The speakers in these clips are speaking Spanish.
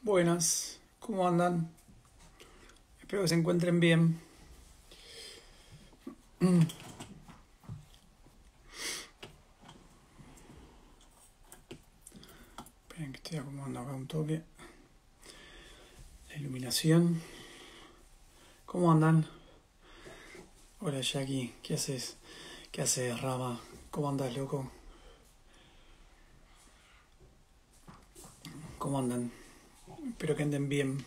Buenas, ¿cómo andan? Espero que se encuentren bien. Esperen que estoy acomodando acá un toque. La iluminación. ¿Cómo andan? Hola Jackie, ¿qué haces? ¿Qué haces, Rama? ¿Cómo andas, loco? ¿Cómo andan? Espero que anden bien.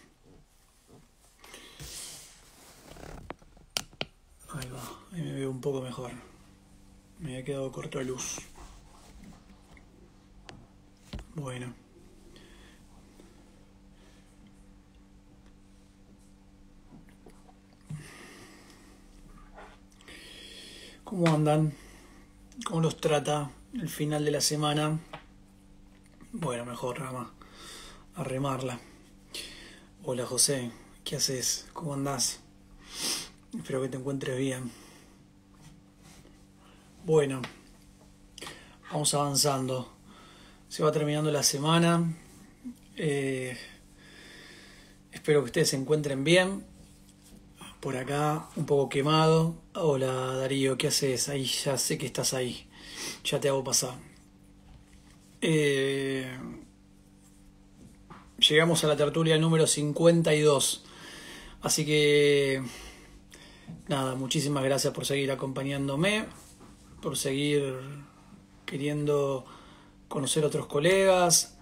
Ahí va, ahí me veo un poco mejor. Me había quedado corto de luz. Bueno, ¿cómo andan? ¿Cómo los trata el final de la semana? Bueno, mejor, Rama, a remarla. Hola José, ¿qué haces? ¿Cómo andás? Espero que te encuentres bien. Bueno, vamos avanzando. Se va terminando la semana. Eh, Espero que ustedes se encuentren bien. Por acá, un poco quemado. Hola Darío, ¿qué haces? Ahí ya sé que estás ahí. Ya te hago pasar. Eh, Llegamos a la tertulia número 52. Así que, nada, muchísimas gracias por seguir acompañándome, por seguir queriendo conocer otros colegas,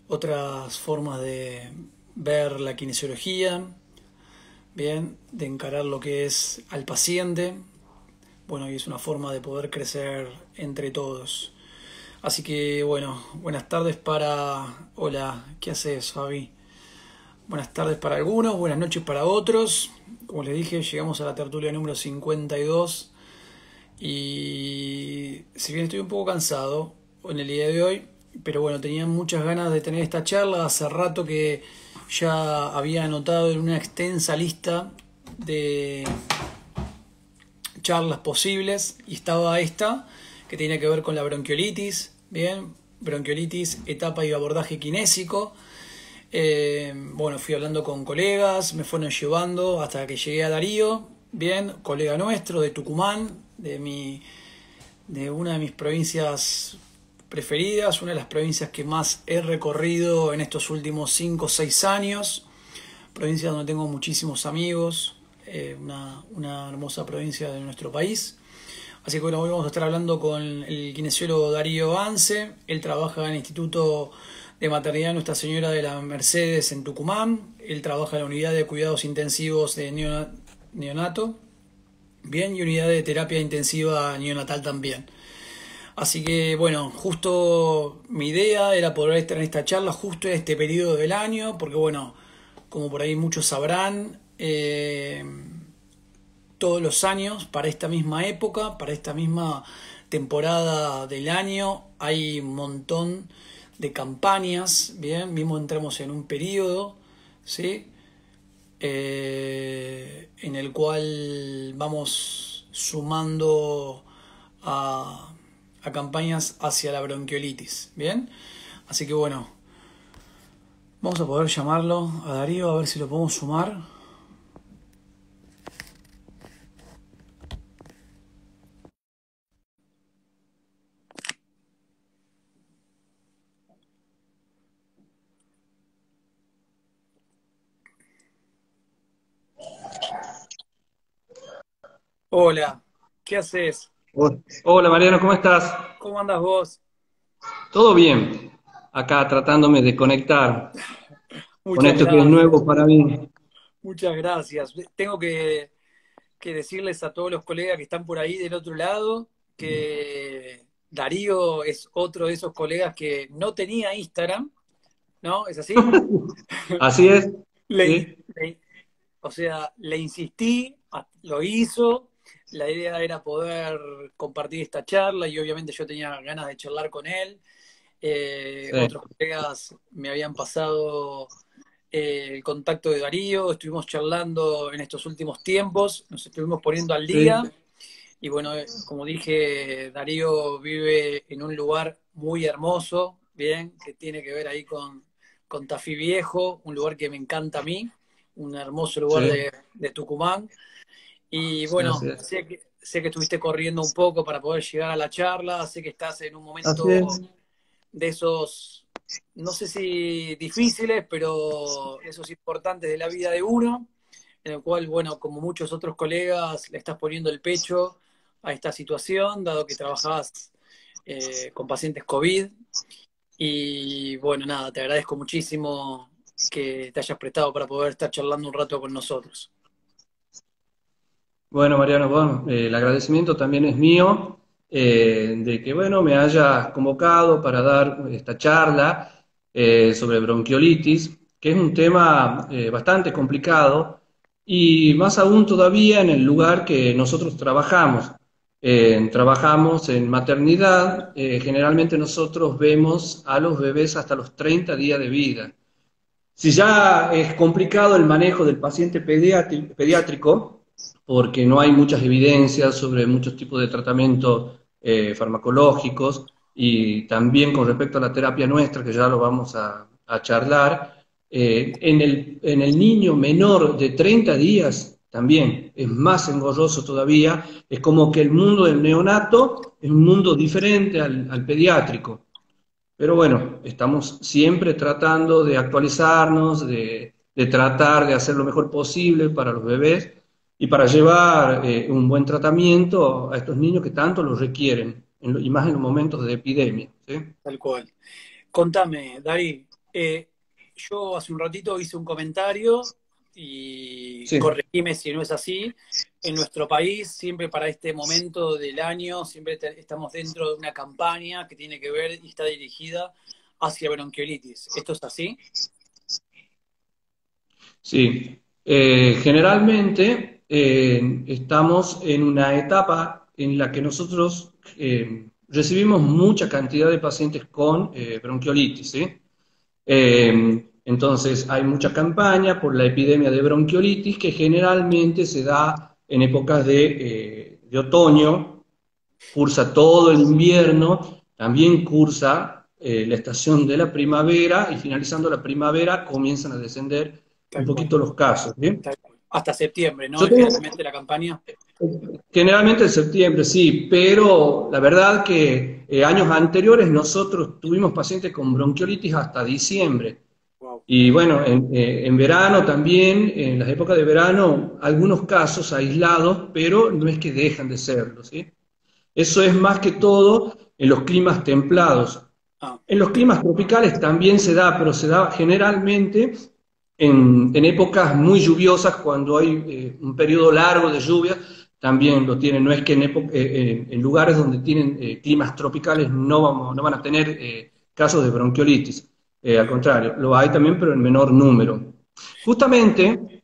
otras formas de ver la kinesiología, bien, de encarar lo que es al paciente. Bueno, y es una forma de poder crecer entre todos. Así que, bueno, buenas tardes para... Hola, ¿qué haces, Fabi? Buenas tardes para algunos, buenas noches para otros. Como les dije, llegamos a la tertulia número 52. Y si bien estoy un poco cansado en el día de hoy, pero bueno, tenía muchas ganas de tener esta charla. Hace rato que ya había anotado en una extensa lista de charlas posibles y estaba esta que tenía que ver con la bronquiolitis, bien, bronquiolitis, etapa y abordaje kinésico. Bueno, fui hablando con colegas, me fueron llevando hasta que llegué a Darío, bien, colega nuestro de Tucumán, de una de mis provincias preferidas, una de las provincias que más he recorrido en estos últimos 5 o 6 años, provincia donde tengo muchísimos amigos, una hermosa provincia de nuestro país. Así que bueno, hoy vamos a estar hablando con el kinesiólogo Darío Anse. Él trabaja en el Instituto de Maternidad Nuestra Señora de la Mercedes en Tucumán. Él trabaja en la unidad de cuidados intensivos de neonato, bien, y unidad de terapia intensiva neonatal también. Así que bueno, justo mi idea era poder estar en esta charla justo en este periodo del año, porque bueno, como por ahí muchos sabrán, todos los años, para esta misma época, para esta misma temporada del año, hay un montón de campañas, bien, mismo entramos en un periodo, ¿sí? En el cual vamos sumando a campañas hacia la bronquiolitis, ¿bien? Así que bueno, vamos a poder llamarlo a Darío a ver si lo podemos sumar. Hola, ¿qué haces? Hola Mariano, ¿cómo estás? ¿Cómo andas vos? ¿Todo bien? Acá tratándome de conectar con Muchas esto que es gracias, nuevo para mí. muchas gracias. Tengo que decirles a todos los colegas que están por ahí del otro lado que Darío es otro de esos colegas que no tenía Instagram, ¿no? ¿Es así? Así es, Le, ¿sí? le- o sea, le insistí, lo hizo. La idea era poder compartir esta charla y obviamente yo tenía ganas de charlar con él. Sí, Otros colegas me habían pasado el contacto de Darío, estuvimos charlando en estos últimos tiempos, nos estuvimos poniendo al día. sí, Y bueno, como dije, Darío vive en un lugar muy hermoso, bien, que tiene que ver ahí con Tafí Viejo, un lugar que me encanta a mí, un hermoso lugar Sí, de Tucumán. Y sí, bueno, así es. sé que estuviste corriendo un poco para poder llegar a la charla, sé que estás en un Así momento es. de esos, no sé si difíciles, pero esos importantes de la vida de uno, en el cual, bueno, como muchos otros colegas, le estás poniendo el pecho a esta situación, dado que trabajás con pacientes COVID. Y bueno, nada, te agradezco muchísimo que te hayas prestado para poder estar charlando un rato con nosotros. Bueno, Mariano, bueno, el agradecimiento también es mío de que, bueno, me hayas convocado para dar esta charla sobre bronquiolitis, que es un tema bastante complicado y más aún todavía en el lugar que nosotros trabajamos. Trabajamos en maternidad, generalmente nosotros vemos a los bebés hasta los 30 días de vida. Si ya es complicado el manejo del paciente pediátrico, porque no hay muchas evidencias sobre muchos tipos de tratamientos farmacológicos, y también con respecto a la terapia nuestra, que ya lo vamos a charlar, en el niño menor de 30 días también es más engorroso todavía, es como que el mundo del neonato es un mundo diferente al pediátrico. Pero bueno, estamos siempre tratando de actualizarnos, de tratar de hacer lo mejor posible para los bebés y para llevar un buen tratamiento a estos niños que tanto lo requieren, y más en los momentos de epidemia. ¿Sí? Tal cual. Contame, Dari, yo hace un ratito hice un comentario y Sí. corregime si no es así. En nuestro país, siempre para este momento del año, siempre estamos dentro de una campaña que tiene que ver y está dirigida hacia bronquiolitis. ¿Esto es así? Sí, generalmente estamos en una etapa en la que nosotros recibimos mucha cantidad de pacientes con bronquiolitis, ¿sí? Entonces hay mucha campaña por la epidemia de bronquiolitis que generalmente se da en épocas de otoño, cursa todo el invierno, también cursa la estación de la primavera y finalizando la primavera comienzan a descender un Tal cual, poquito los casos. ¿Bien? tal cual. Hasta septiembre, ¿no? Yo Es tengo, generalmente la campaña. generalmente en septiembre, sí, pero la verdad que años anteriores nosotros tuvimos pacientes con bronquiolitis hasta diciembre. Wow. Y bueno, en verano también, en las épocas de verano, algunos casos aislados, pero no es que dejan de serlo, ¿sí? Eso es más que todo en los climas templados. Ah, En los climas tropicales también se da, pero se da generalmente en épocas muy lluviosas, cuando hay un periodo largo de lluvia, también lo tienen. No es que en lugares donde tienen climas tropicales no van a tener casos de bronquiolitis. Al contrario, lo hay también, pero en menor número. Justamente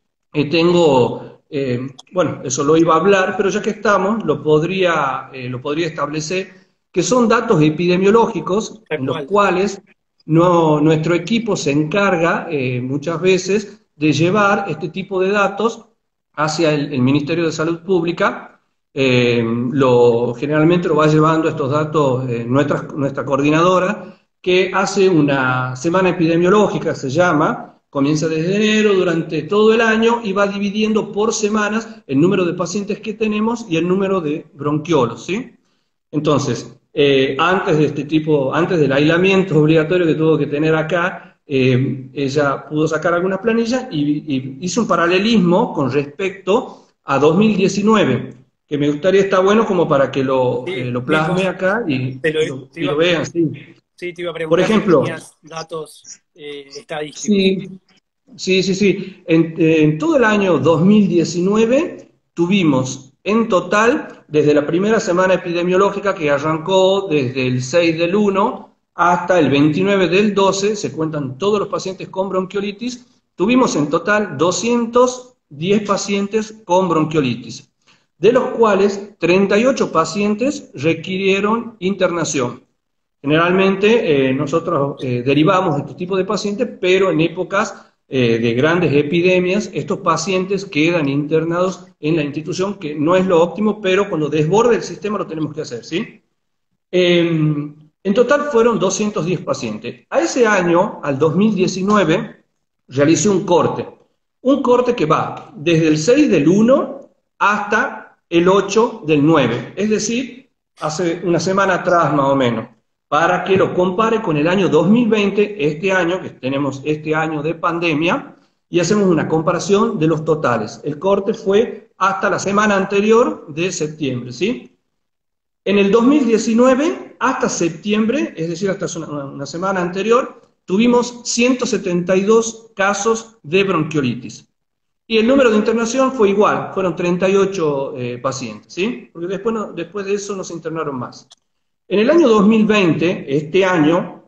bueno, eso lo iba a hablar, pero ya que estamos, lo podría establecer, que son datos epidemiológicos tal en los cual. cuales nuestro equipo se encarga muchas veces de llevar este tipo de datos hacia el Ministerio de Salud Pública. Generalmente lo va llevando estos datos nuestra coordinadora, que hace una semana epidemiológica, se llama, comienza desde enero durante todo el año y va dividiendo por semanas el número de pacientes que tenemos y el número de bronquiolos, ¿sí? Entonces, antes del aislamiento obligatorio que tuvo que tener acá, ella pudo sacar algunas planillas y hizo un paralelismo con respecto a 2019, que me gustaría, está bueno como para que Sí, lo mil plasme cosas. acá Te lo, te y lo iba, vean, sí. sí, te iba a Por preguntar si ejemplo, tenías datos estadísticos. sí, sí. En todo el año 2019 tuvimos en total, desde la primera semana epidemiológica que arrancó desde el 6 del 1 hasta el 29 del 12, se cuentan todos los pacientes con bronquiolitis, tuvimos en total 210 pacientes con bronquiolitis, de los cuales 38 pacientes requirieron internación. Generalmente nosotros derivamos de este tipo de pacientes, pero en épocas de grandes epidemias, estos pacientes quedan internados en la institución, que no es lo óptimo, pero cuando desborde el sistema lo tenemos que hacer, ¿sí? En total fueron 210 pacientes. A ese año, al 2019, realicé un corte que va desde el 6 del 1 hasta el 8 del 9, es decir, hace una semana atrás más o menos, para que lo compare con el año 2020, este año, que tenemos este año de pandemia, y hacemos una comparación de los totales. El corte fue hasta la semana anterior de septiembre, ¿sí? En el 2019, hasta septiembre, es decir, hasta una semana anterior, tuvimos 172 casos de bronquiolitis. Y el número de internación fue igual, fueron 38 pacientes, ¿sí? Porque después de eso no se internaron más. En el año 2020, este año,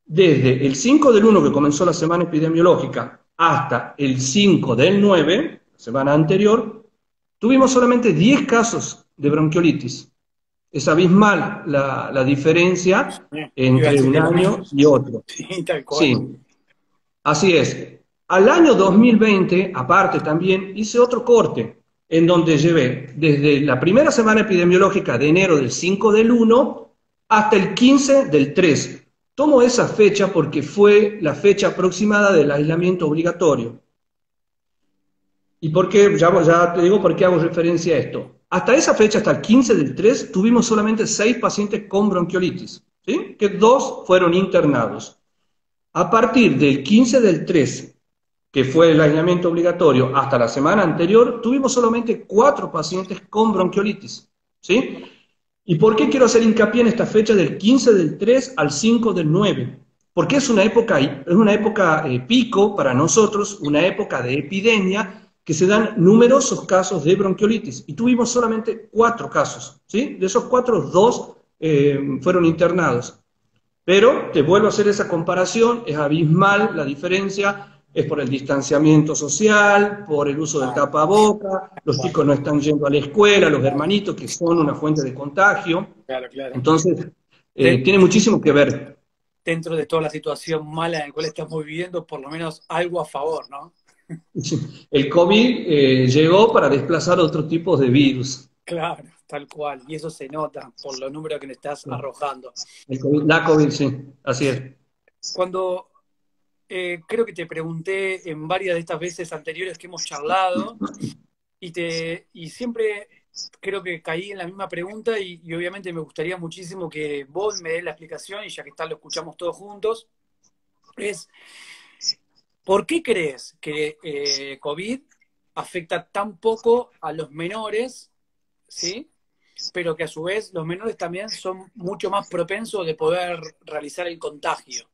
desde el 5 del 1 que comenzó la semana epidemiológica hasta el 5 del 9, la semana anterior, tuvimos solamente 10 casos de bronquiolitis. Es abismal la diferencia entre un año y otro. Sí, tal cual. Sí, así es. Al año 2020, aparte también, hice otro corte, en donde llevé desde la primera semana epidemiológica de enero del 5 del 1 hasta el 15 del 3. Tomo esa fecha porque fue la fecha aproximada del aislamiento obligatorio. ¿Y por qué? Ya te digo por qué hago referencia a esto. Hasta esa fecha, hasta el 15 del 3, tuvimos solamente 6 pacientes con bronquiolitis, ¿sí? Que 2 fueron internados. A partir del 15 del 3, que fue el aislamiento obligatorio, hasta la semana anterior, tuvimos solamente 4 pacientes con bronquiolitis, ¿sí? ¿Y por qué quiero hacer hincapié en esta fecha del 15 del 3 al 5 del 9? Porque es una época pico para nosotros, una época de epidemia, que se dan numerosos casos de bronquiolitis, y tuvimos solamente 4 casos, ¿sí? De esos 4, 2 fueron internados. Pero te vuelvo a hacer esa comparación, es abismal la diferencia, es por el distanciamiento social, por el uso del tapaboca, los chicos no están yendo a la escuela, los hermanitos que son una fuente de contagio. Claro, claro. Entonces, tiene muchísimo que ver. Dentro de toda la situación mala en la cual estamos viviendo, por lo menos algo a favor, ¿no? El COVID llegó para desplazar otros tipos de virus. Claro, tal cual. Y eso se nota por los números que me estás arrojando. La COVID, sí, así es. Cuando creo que te pregunté en varias de estas veces anteriores que hemos charlado, y siempre creo que caí en la misma pregunta, y obviamente me gustaría muchísimo que vos me des la explicación, y ya que está, lo escuchamos todos juntos, es ¿por qué crees que COVID afecta tan poco a los menores, ¿sí? Pero que a su vez los menores también son mucho más propensos de poder realizar el contagio?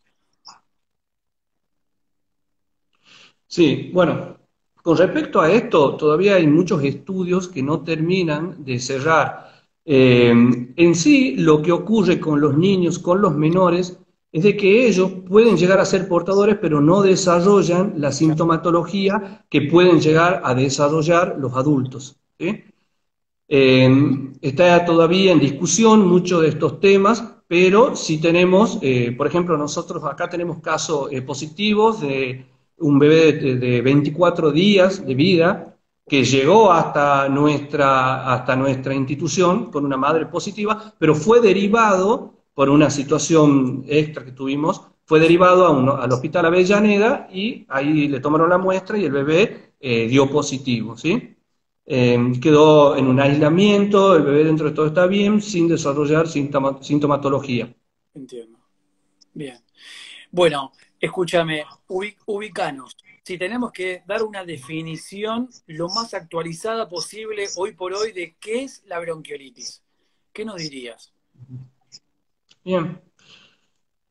Sí, bueno, con respecto a esto, todavía hay muchos estudios que no terminan de cerrar. En sí, lo que ocurre con los niños, con los menores, es de que ellos pueden llegar a ser portadores, pero no desarrollan la sintomatología que pueden llegar a desarrollar los adultos, ¿sí? Está todavía en discusión muchos de estos temas, pero sí tenemos, por ejemplo, nosotros acá tenemos casos positivos de un bebé de 24 días de vida que llegó hasta nuestra institución con una madre positiva, pero fue derivado por una situación extra que tuvimos, fue derivado al Hospital Avellaneda, y ahí le tomaron la muestra y el bebé dio positivo, ¿sí? Quedó en un aislamiento, el bebé dentro de todo está bien, sin desarrollar sintomatología. Entiendo. Bien. Bueno, escúchame, ubicanos. Si tenemos que dar una definición lo más actualizada posible hoy por hoy de qué es la bronquiolitis, ¿qué nos dirías? Bien.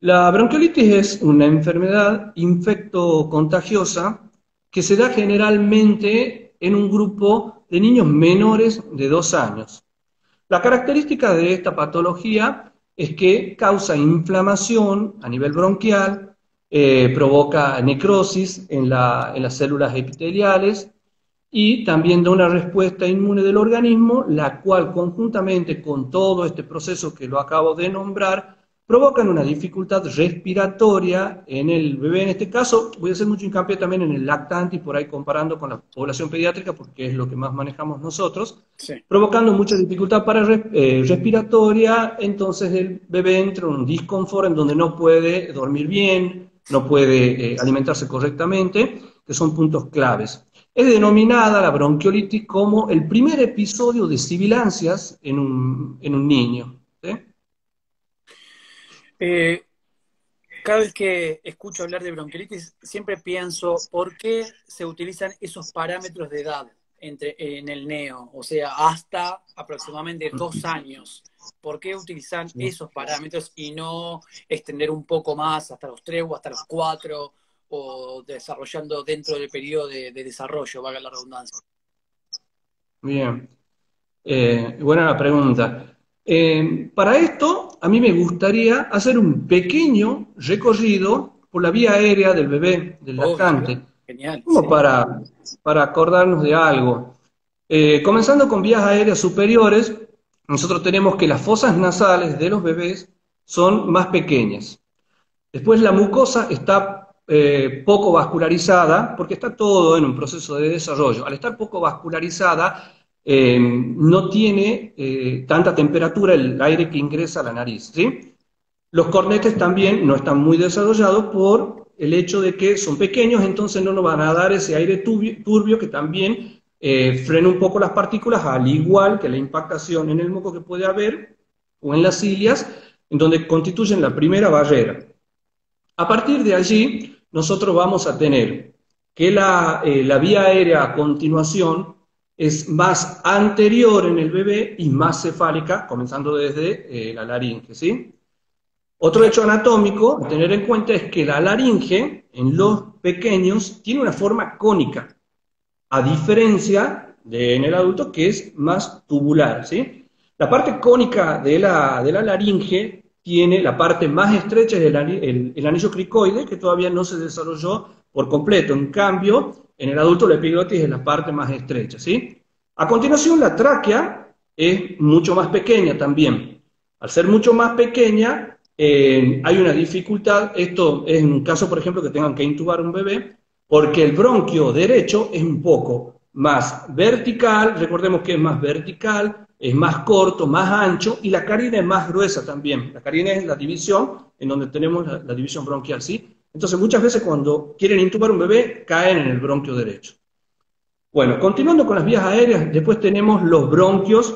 La bronquiolitis es una enfermedad infectocontagiosa que se da generalmente en un grupo de niños menores de 2 años. La característica de esta patología es que causa inflamación a nivel bronquial, provoca necrosis en las células epiteliales, y también da una respuesta inmune del organismo, la cual conjuntamente con todo este proceso que lo acabo de nombrar, provocan una dificultad respiratoria en el bebé. En este caso, voy a hacer mucho hincapié también en el lactante y por ahí comparando con la población pediátrica, porque es lo que más manejamos nosotros, Sí. provocando mucha dificultad respiratoria. Entonces el bebé entra en un disconfort en donde no puede dormir bien, no puede alimentarse correctamente, que son puntos claves. Es denominada la bronquiolitis como el primer episodio de sibilancias en un niño, ¿sí? Eh, Cada vez que escucho hablar de bronquiolitis, siempre pienso, ¿por qué se utilizan esos parámetros de edad en el neo? O sea, hasta aproximadamente 2 años. ¿Por qué utilizan Sí. esos parámetros y no extender un poco más hasta los 3 o hasta los 4 o desarrollando dentro del periodo de desarrollo, valga la redundancia? Bien. Buena la pregunta. Para esto, a mí me gustaría hacer un pequeño recorrido por la vía aérea del bebé, del Obvio, lactante, genial, como sí. para acordarnos de algo. Comenzando con vías aéreas superiores, nosotros tenemos que las fosas nasales de los bebés son más pequeñas. Después la mucosa está poco vascularizada, porque está todo en un proceso de desarrollo. Al estar poco vascularizada, no tiene tanta temperatura el aire que ingresa a la nariz, ¿sí? Los cornetes también no están muy desarrollados por el hecho de que son pequeños, entonces no nos van a dar ese aire turbio que también frena un poco las partículas, al igual que la impactación en el moco que puede haber, o en las cilias, en donde constituyen la primera barrera. A partir de allí, nosotros vamos a tener que la vía aérea a continuación es más anterior en el bebé y más cefálica, comenzando desde la laringe, ¿sí? Otro hecho anatómico a tener en cuenta es que la laringe en los pequeños tiene una forma cónica, a diferencia de en el adulto que es más tubular, ¿sí? La parte cónica de la laringe tiene la parte más estrecha es el anillo cricoide, que todavía no se desarrolló por completo. En cambio, en el adulto la epiglotis es la parte más estrecha, ¿sí? A continuación, la tráquea es mucho más pequeña también. Al ser mucho más pequeña, hay una dificultad. Esto es en un caso, por ejemplo, que tengan que intubar un bebé, porque el bronquio derecho es un poco más vertical, recordemos que es más vertical, es más corto, más ancho, y la carina es más gruesa también. La carina es la división en donde tenemos la división bronquial, ¿sí? Entonces muchas veces cuando quieren intubar un bebé, caen en el bronquio derecho. Bueno, continuando con las vías aéreas, después tenemos los bronquios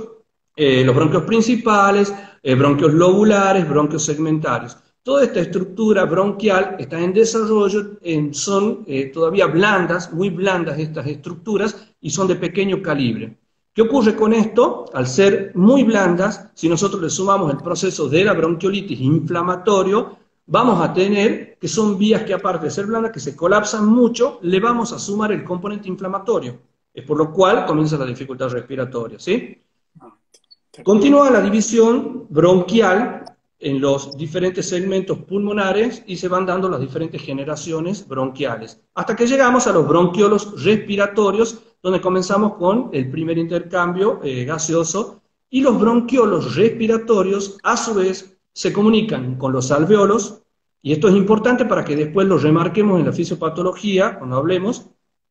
principales, bronquios lobulares, bronquios segmentarios. Toda esta estructura bronquial está en desarrollo, son todavía blandas, muy blandas estas estructuras y son de pequeño calibre. ¿Qué ocurre con esto? Al ser muy blandas, si nosotros le sumamos el proceso de la bronquiolitis inflamatorio, vamos a tener que son vías que aparte de ser blandas, que se colapsan mucho, le vamos a sumar el componente inflamatorio. Es por lo cual comienza la dificultad respiratoria, ¿sí? Continúa la división bronquial en los diferentes segmentos pulmonares y se van dando las diferentes generaciones bronquiales, hasta que llegamos a los bronquiolos respiratorios, donde comenzamos con el primer intercambio gaseoso, y los bronquiolos respiratorios, a su vez, se comunican con los alveolos, y esto es importante para que después lo remarquemos en la fisiopatología, cuando hablemos.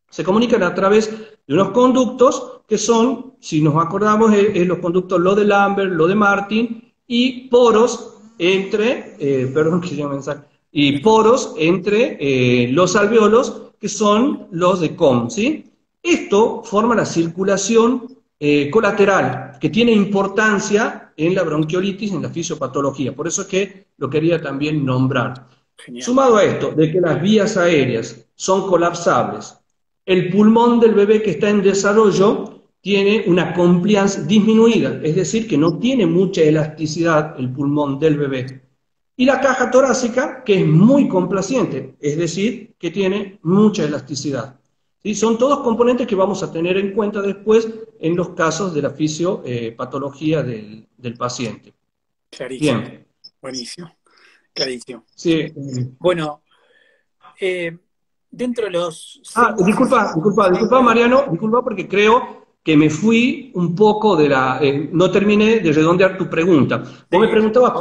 Se comunican a través de unos conductos que son, si nos acordamos, los conductos lo de Lambert, lo de Martin, y poros entre, y poros entre los alveolos, que son los de Kohn, ¿sí? Esto forma la circulación colateral, que tiene importancia en la bronquiolitis, en la fisiopatología. Por eso es que lo quería también nombrar. Genial. Sumado a esto, de que las vías aéreas son colapsables, el pulmón del bebé que está en desarrollo tiene una compliance disminuida, es decir, que no tiene mucha elasticidad el pulmón del bebé. Y la caja torácica, que es muy complaciente, es decir, que tiene mucha elasticidad. ¿Sí? Son todos componentes que vamos a tener en cuenta después en los casos de la fisiopatología del paciente. Clarísimo. Bien. Buenísimo. Clarísimo. Sí. Bueno, dentro de los... Disculpa, Mariano, disculpa porque creo que me fui un poco no terminé de redondear tu pregunta. Vos me preguntabas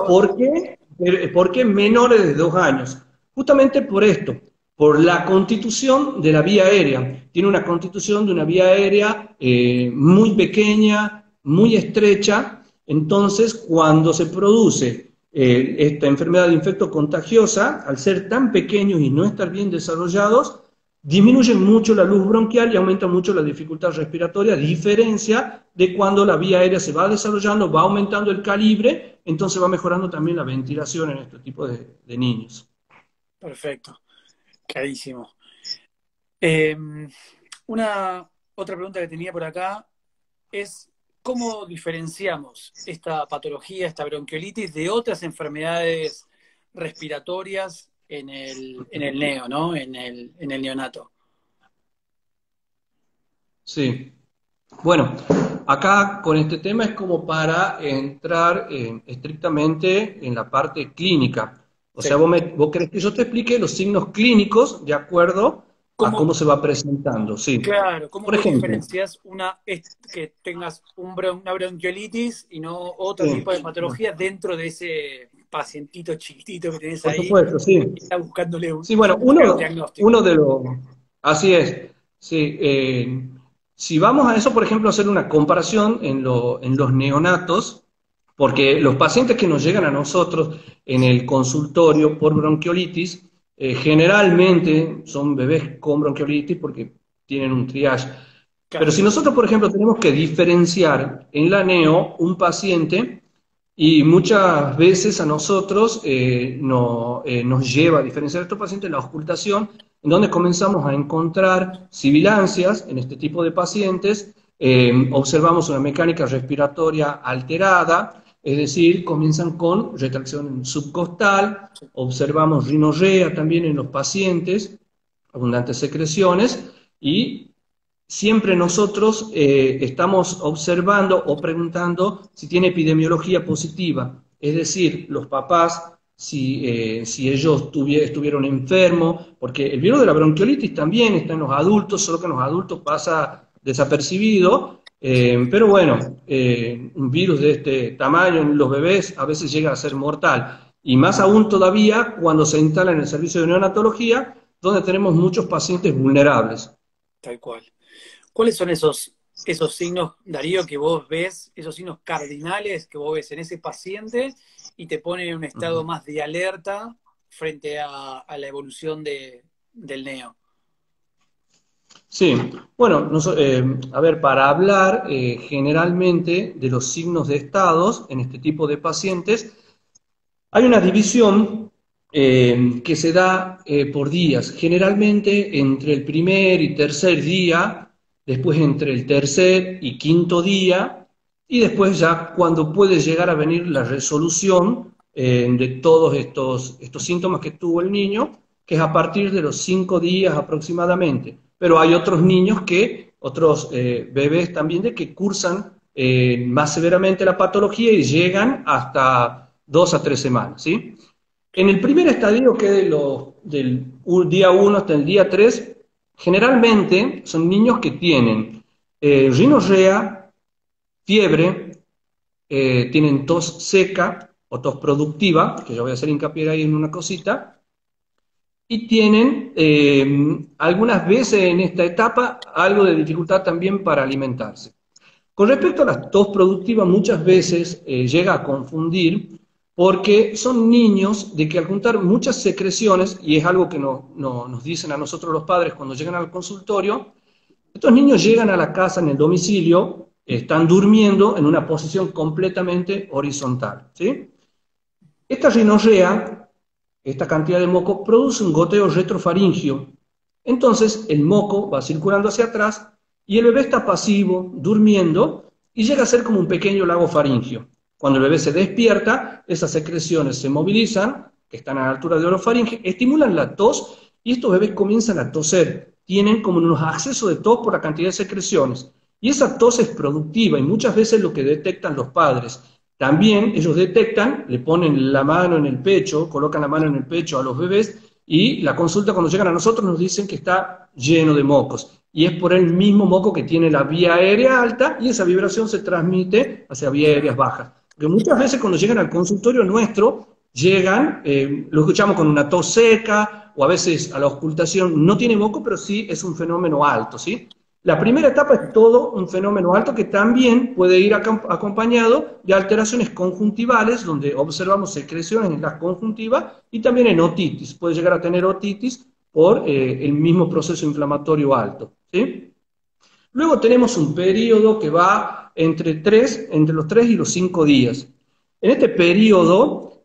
¿Por qué menores de 2 años? Justamente por esto, por la constitución de la vía aérea. Tiene una constitución de una vía aérea muy pequeña, muy estrecha. Entonces, cuando se produce esta enfermedad de infecto contagiosa, al ser tan pequeños y no estar bien desarrollados, disminuyen mucho la luz bronquial y aumenta mucho la dificultad respiratoria, a diferencia de cuando la vía aérea se va desarrollando, va aumentando el calibre, entonces va mejorando también la ventilación en este tipo de niños. Perfecto, clarísimo. Eh, una otra pregunta que tenía por acá es cómo diferenciamos esta patología, esta bronquiolitis, de otras enfermedades respiratorias en el neo, ¿no? En el neonato. Sí. Bueno, acá con este tema es como para entrar estrictamente en la parte clínica. O sea, Sí. vos querés que yo te explique los signos clínicos de acuerdo a ¿Cómo, cómo se va presentando, sí. claro, cómo Por vos ejemplo, diferencias que tengas una bronquiolitis y no otro sí, tipo de patología dentro de ese pacientito chiquitito que tenés por ahí supuesto, sí. y está buscándole Sí, bueno, buscar un diagnóstico? uno de los... Así es, sí. Si vamos a eso, por ejemplo, hacer una comparación en los neonatos, porque los pacientes que nos llegan a nosotros en el consultorio por bronquiolitis, generalmente son bebés con bronquiolitis porque tienen un triage. Pero Claro, si nosotros, por ejemplo, tenemos que diferenciar en la neo un paciente y muchas veces a nosotros nos lleva a diferenciar a estos pacientes la auscultación, en donde comenzamos a encontrar sibilancias en este tipo de pacientes, observamos una mecánica respiratoria alterada, es decir, comienzan con retracción subcostal, observamos rinorrea también en los pacientes, abundantes secreciones, y siempre nosotros estamos observando o preguntando si tiene epidemiología positiva, es decir, los papás, si ellos estuvieron enfermos, porque el virus de la bronquiolitis también está en los adultos, solo que en los adultos pasa desapercibido, pero bueno, un virus de este tamaño en los bebés a veces llega a ser mortal, y más aún todavía cuando se instala en el servicio de neonatología, donde tenemos muchos pacientes vulnerables. tal cual. ¿Cuáles son esos signos, Darío, que vos ves, esos signos cardinales que vos ves en ese paciente y te ponen en un estado más de alerta frente a la evolución del neo? Sí, bueno, a ver, para hablar generalmente de los signos de estados en este tipo de pacientes, hay una división que se da por días, generalmente entre el primer y tercer día, después entre el tercer y quinto día, y después ya cuando puede llegar a venir la resolución de todos estos síntomas que tuvo el niño, que es a partir de los 5 días aproximadamente. Pero hay otros niños otros bebés también de que cursan más severamente la patología y llegan hasta 2 a 3 semanas, ¿sí? En el primer estadio, que es del día 1 hasta el día 3, generalmente son niños que tienen rinorrea, fiebre, tienen tos seca o tos productiva, que yo voy a hacer hincapié ahí en una cosita, y tienen algunas veces en esta etapa algo de dificultad también para alimentarse. Con respecto a la tos productiva, muchas veces llega a confundir porque son niños de que al juntar muchas secreciones, y es algo que nos dicen a nosotros los padres cuando llegan al consultorio, estos niños llegan a la casa en el domicilio, están durmiendo en una posición completamente horizontal, ¿sí? Esta rinorrea, esta cantidad de moco, produce un goteo retrofaringio. Entonces el moco va circulando hacia atrás y el bebé está pasivo, durmiendo, y llega a ser como un pequeño lago faringio. Cuando el bebé se despierta, esas secreciones se movilizan, que están a la altura de orofaringe, estimulan la tos y estos bebés comienzan a toser. Tienen como unos accesos de tos por la cantidad de secreciones. Y esa tos es productiva y muchas veces lo que detectan los padres. También ellos detectan, le ponen la mano en el pecho, colocan la mano en el pecho a los bebés y la consulta cuando llegan a nosotros nos dicen que está lleno de mocos. Y es por el mismo moco que tiene la vía aérea alta y esa vibración se transmite hacia vías aéreas bajas. Porque muchas veces cuando llegan al consultorio nuestro, llegan, lo escuchamos con una tos seca, o a veces a la auscultación no tiene moco, pero sí es un fenómeno alto, ¿sí? La primera etapa es todo un fenómeno alto que también puede ir acompañado de alteraciones conjuntivales, donde observamos secreciones en las conjuntivas y también en otitis. Puede llegar a tener otitis por el mismo proceso inflamatorio alto, ¿sí? Luego tenemos un periodo que va entre los 3 y los 5 días. En este periodo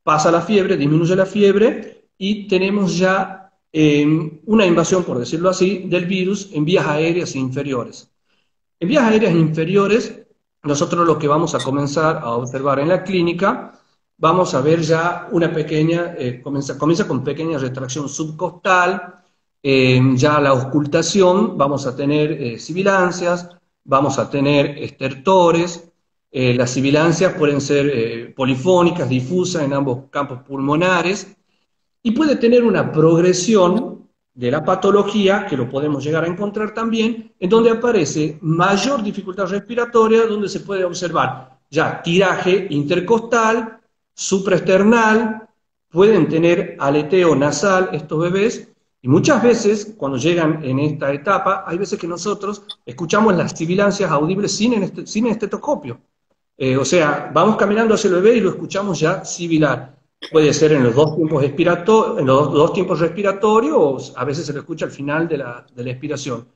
pasa la fiebre, disminuye la fiebre y tenemos ya una invasión, por decirlo así, del virus en vías aéreas inferiores. En vías aéreas inferiores, nosotros lo que vamos a comenzar a observar en la clínica, vamos a ver ya una pequeña, comienza con pequeña retracción subcostal, ya la auscultación, vamos a tener sibilancias, vamos a tener estertores, las sibilancias pueden ser polifónicas, difusas en ambos campos pulmonares, y puede tener una progresión de la patología, que lo podemos llegar a encontrar también, en donde aparece mayor dificultad respiratoria, donde se puede observar ya tiraje intercostal, supraesternal, pueden tener aleteo nasal estos bebés, y muchas veces, cuando llegan en esta etapa, hay veces que nosotros escuchamos las sibilancias audibles sin estetoscopio. O sea, vamos caminando hacia el bebé y lo escuchamos ya sibilar. Puede ser en los dos tiempos respiratorios, o a veces se lo escucha al final de la expiración.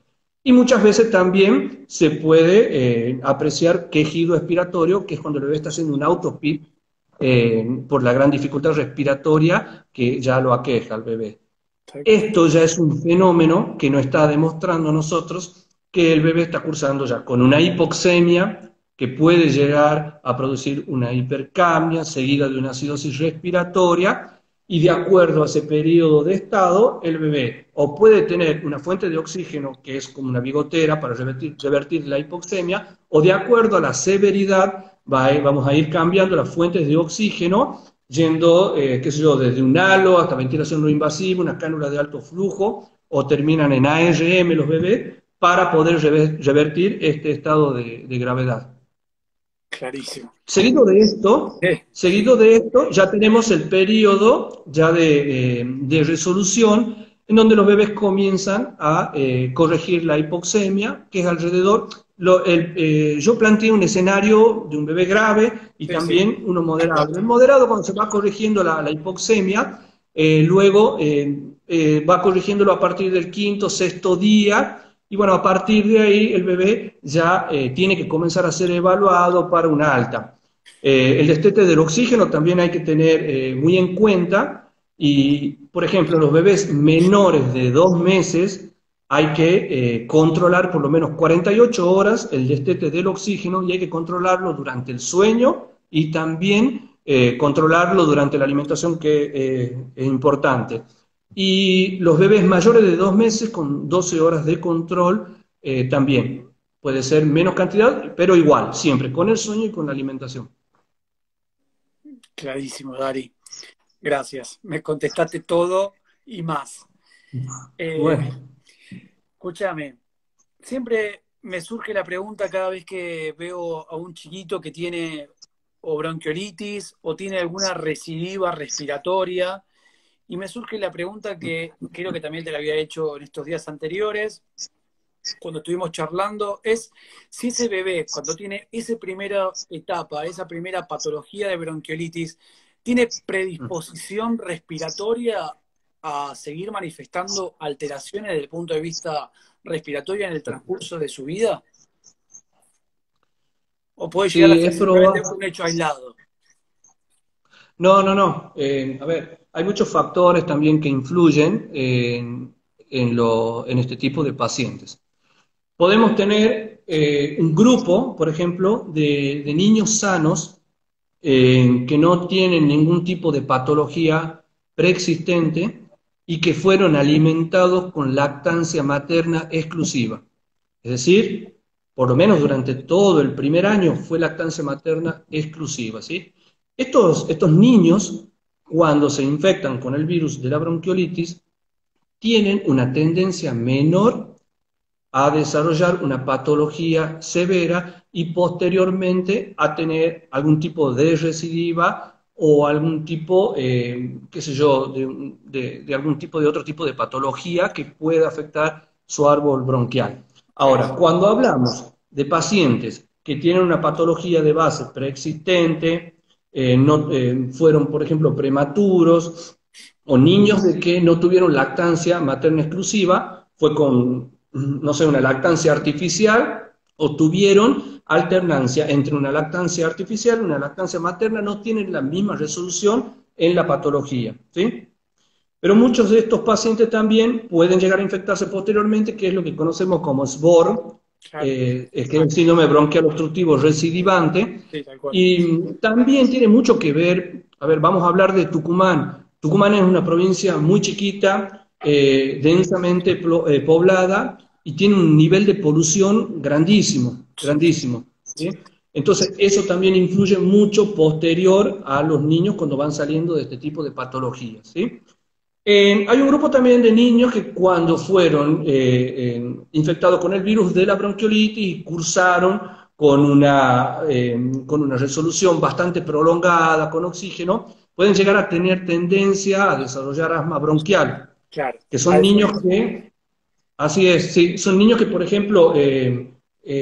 Y muchas veces también se puede apreciar quejido expiratorio, que es cuando el bebé está haciendo un autopip por la gran dificultad respiratoria que ya lo aqueja al bebé. Esto ya es un fenómeno que nos está demostrando a nosotros que el bebé está cursando ya con una hipoxemia, que puede llegar a producir una hipercapnia seguida de una acidosis respiratoria, y de acuerdo a ese periodo de estado, el bebé o puede tener una fuente de oxígeno, que es como una bigotera para revertir la hipoxemia, o de acuerdo a la severidad, vamos a ir cambiando las fuentes de oxígeno, yendo, qué sé yo, desde un halo hasta ventilación no invasiva, una cánula de alto flujo, o terminan en ARM los bebés, para poder revertir este estado de gravedad. Clarísimo. Seguido de esto, ya tenemos el periodo ya de resolución, en donde los bebés comienzan a corregir la hipoxemia, que es alrededor. Yo planteé un escenario de un bebé grave y también uno moderado. El moderado, cuando se va corrigiendo la hipoxemia, luego va corrigiéndolo a partir del quinto, sexto día. Y bueno, a partir de ahí el bebé ya tiene que comenzar a ser evaluado para una alta. El destete del oxígeno también hay que tener muy en cuenta, y por ejemplo los bebés menores de 2 meses hay que controlar por lo menos 48 horas el destete del oxígeno, y hay que controlarlo durante el sueño y también controlarlo durante la alimentación, que es importante. Y los bebés mayores de 2 meses con 12 horas de control también. Puede ser menos cantidad, pero igual, siempre, con el sueño y con la alimentación. Clarísimo, Dari. Gracias. Me contestaste todo y más. Bueno. Escúchame, siempre me surge la pregunta cada vez que veo a un chiquito que tiene o bronquiolitis o tiene alguna recidiva respiratoria. Y me surge la pregunta que creo que también te la había hecho en estos días anteriores, cuando estuvimos charlando, es si ese bebé, cuando tiene esa primera etapa, esa primera patología de bronquiolitis, ¿tiene predisposición respiratoria a seguir manifestando alteraciones desde el punto de vista respiratorio en el transcurso de su vida? ¿O puede llegar a ser simplemente un hecho aislado? No. A ver, hay muchos factores también que influyen en este tipo de pacientes. Podemos tener un grupo, por ejemplo, de niños sanos que no tienen ningún tipo de patología preexistente y que fueron alimentados con lactancia materna exclusiva. Es decir, por lo menos durante todo el primer año fue lactancia materna exclusiva, ¿sí? Estos niños, cuando se infectan con el virus de la bronquiolitis, tienen una tendencia menor a desarrollar una patología severa y posteriormente a tener algún tipo de recidiva o algún tipo, qué sé yo, de algún tipo de otro tipo de patología que pueda afectar su árbol bronquial. Ahora, Claro. cuando hablamos de pacientes que tienen una patología de base preexistente, no, fueron, por ejemplo, prematuros, o niños de que no tuvieron lactancia materna exclusiva, fue con, no sé, una lactancia artificial, o tuvieron alternancia entre una lactancia artificial y una lactancia materna, no tienen la misma resolución en la patología, ¿sí? Pero muchos de estos pacientes también pueden llegar a infectarse posteriormente, que es lo que conocemos como SBOR, Claro. que es el síndrome bronquial obstructivo recidivante, Sí, tal cual. y también tiene mucho que ver, a ver, vamos a hablar de Tucumán. Tucumán es una provincia muy chiquita, densamente poblada, y tiene un nivel de polución grandísimo, grandísimo, ¿sí? Entonces, eso también influye mucho posterior a los niños cuando van saliendo de este tipo de patologías, ¿sí? Hay un grupo también de niños que cuando fueron infectados con el virus de la bronquiolitis cursaron con una resolución bastante prolongada, con oxígeno, pueden llegar a tener tendencia a desarrollar asma bronquial, Claro. que A son eso niños iba. que, así es, sí, son niños que, por ejemplo,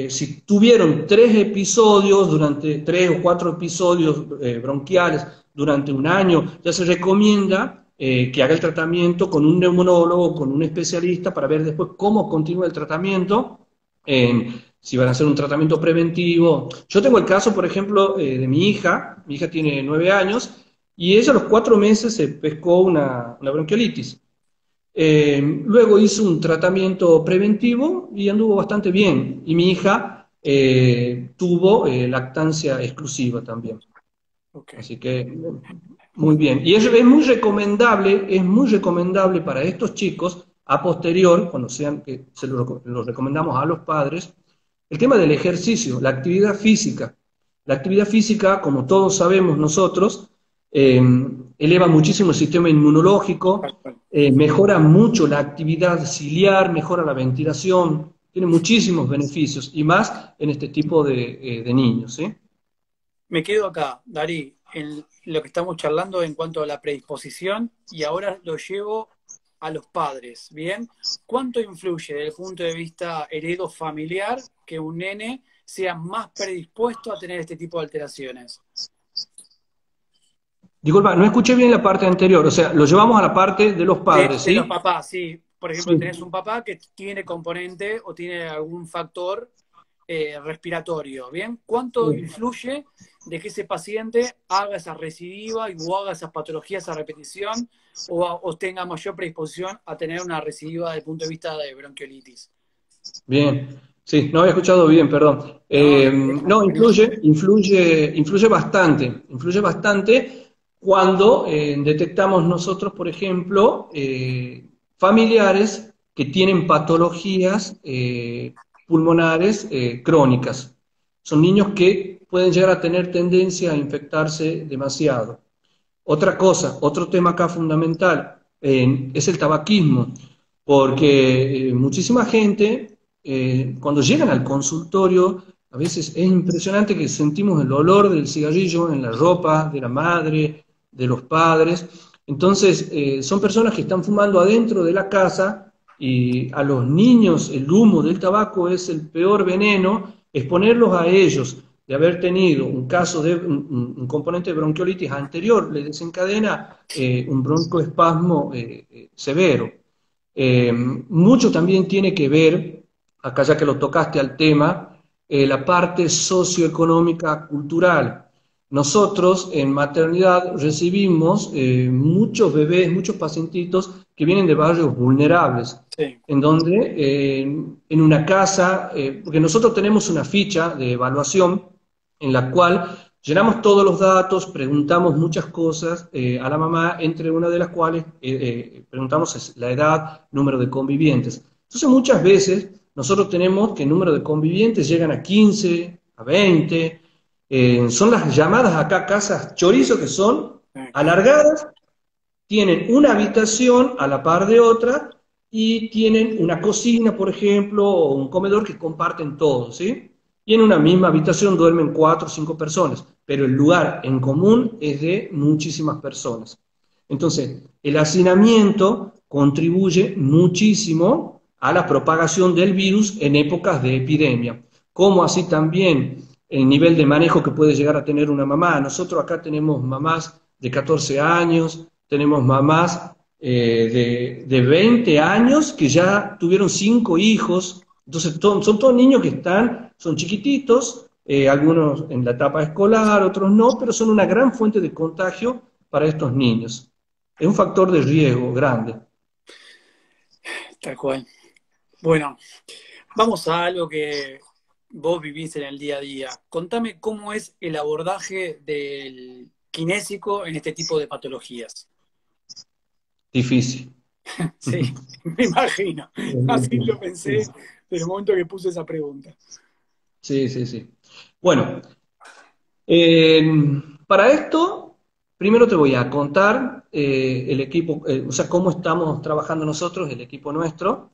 si tuvieron 3 episodios, durante 3 o 4 episodios bronquiales durante un año, ya se recomienda que haga el tratamiento con un neumonólogo, con un especialista, para ver después cómo continúa el tratamiento, si van a hacer un tratamiento preventivo. Yo tengo el caso, por ejemplo, de mi hija tiene 9 años, y ella a los 4 meses se pescó una bronquiolitis. Luego hizo un tratamiento preventivo y anduvo bastante bien. Y mi hija tuvo lactancia exclusiva también. Ok. Así que muy bien. Y es muy recomendable para estos chicos, a posterior, cuando sean, que se lo recomendamos a los padres, el tema del ejercicio, la actividad física. La actividad física, como todos sabemos nosotros, eh, eleva muchísimo el sistema inmunológico, Tal cual. mejora mucho la actividad ciliar, mejora la ventilación, tiene muchísimos beneficios, y más en este tipo de niños, ¿sí? Me quedo acá, Darí, en lo que estamos charlando en cuanto a la predisposición y ahora lo llevo a los padres, ¿bien? ¿Cuánto influye desde el punto de vista heredo familiar que un nene sea más predispuesto a tener este tipo de alteraciones? Disculpa, no escuché bien la parte anterior, o sea, lo llevamos a la parte de los padres, De los ¿sí? papás, sí. Por ejemplo, tenés Sí. un papá que tiene componente o tiene algún factor respiratorio, ¿bien? ¿Cuánto influye de que ese paciente haga esa recidiva o haga esas patologías a repetición o tenga mayor predisposición a tener una recidiva desde el punto de vista de bronquiolitis? Bien, sí, no había escuchado bien, perdón. No, no hay problema, No, buenísimo. influye bastante cuando detectamos nosotros, por ejemplo, familiares que tienen patologías pulmonares crónicas. Son niños que pueden llegar a tener tendencia a infectarse demasiado. Otra cosa, otro tema acá fundamental, es el tabaquismo, porque muchísima gente, cuando llegan al consultorio, a veces es impresionante que sentimos el olor del cigarrillo en la ropa de la madre, de los padres. Entonces, son personas que están fumando adentro de la casa, y a los niños el humo del tabaco es el peor veneno. Exponerlos a ellos de haber tenido un caso de un componente de bronquiolitis anterior, le desencadena un broncoespasmo severo. Mucho también tiene que ver, acá ya que lo tocaste al tema, la parte socioeconómica cultural. Nosotros en maternidad recibimos muchos bebés, muchos pacientitos que vienen de barrios vulnerables, Sí, en donde en una casa, porque nosotros tenemos una ficha de evaluación en la cual llenamos todos los datos, preguntamos muchas cosas a la mamá, entre una de las cuales preguntamos la edad, número de convivientes. Entonces muchas veces nosotros tenemos que el número de convivientes llegan a 15, a 20, son las llamadas acá casas chorizo, que son sí, alargadas, tienen una habitación a la par de otra y tienen una cocina, por ejemplo, o un comedor que comparten todos, ¿sí? Y en una misma habitación duermen 4 o 5 personas. pero el lugar en común es de muchísimas personas. Entonces, el hacinamiento contribuye muchísimo a la propagación del virus en épocas de epidemia, como así también el nivel de manejo que puede llegar a tener una mamá. Nosotros acá tenemos mamás de 14 años, tenemos mamás de 20 años que ya tuvieron 5 hijos, entonces son todos niños que son chiquititos, algunos en la etapa escolar, otros no, pero son una gran fuente de contagio para estos niños. Es un factor de riesgo grande. Tal cual. Bueno, vamos a algo que vos vivís en el día a día. Contame cómo es el abordaje del kinésico en este tipo de patologías. Difícil. Sí, me imagino. Así lo pensé desde el momento que puse esa pregunta. Sí, sí, sí. Bueno, eh, para esto, primero te voy a contar el equipo, o sea, cómo estamos trabajando nosotros, el equipo nuestro.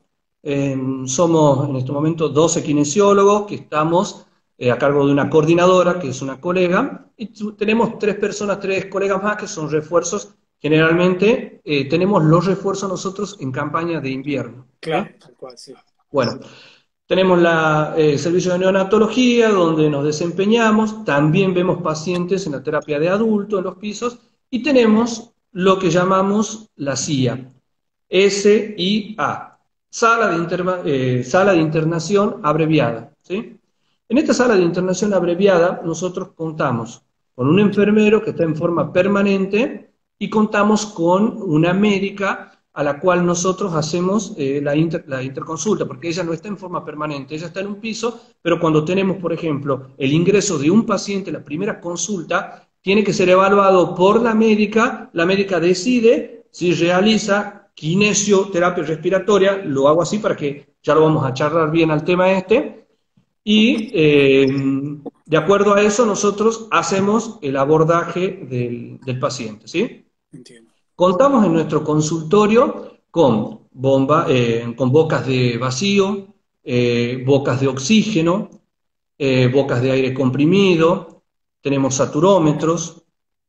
Somos en este momento 12 kinesiólogos que estamos a cargo de una coordinadora, que es una colega, y tenemos 3 personas, 3 colegas más que son refuerzos. Generalmente tenemos los refuerzos nosotros en campaña de invierno. Claro, tal cual, sí. Bueno, tenemos el servicio de neonatología, donde nos desempeñamos, también vemos pacientes en la terapia de adultos, en los pisos, y tenemos lo que llamamos la CIA, SIA, Sala de Internación Abreviada, ¿sí? En esta sala de internación abreviada nosotros contamos con un enfermero que está en forma permanente y contamos con una médica a la cual nosotros hacemos la interconsulta, porque ella no está en forma permanente, ella está en un piso, pero cuando tenemos, por ejemplo, el ingreso de un paciente, la primera consulta, tiene que ser evaluado por la médica decide si realiza kinesioterapia respiratoria, lo hago así para que ya lo vamos a charlar bien al tema este, y de acuerdo a eso nosotros hacemos el abordaje del paciente, ¿sí? Entiendo. Contamos en nuestro consultorio con bocas de vacío, bocas de oxígeno, bocas de aire comprimido, tenemos saturómetros.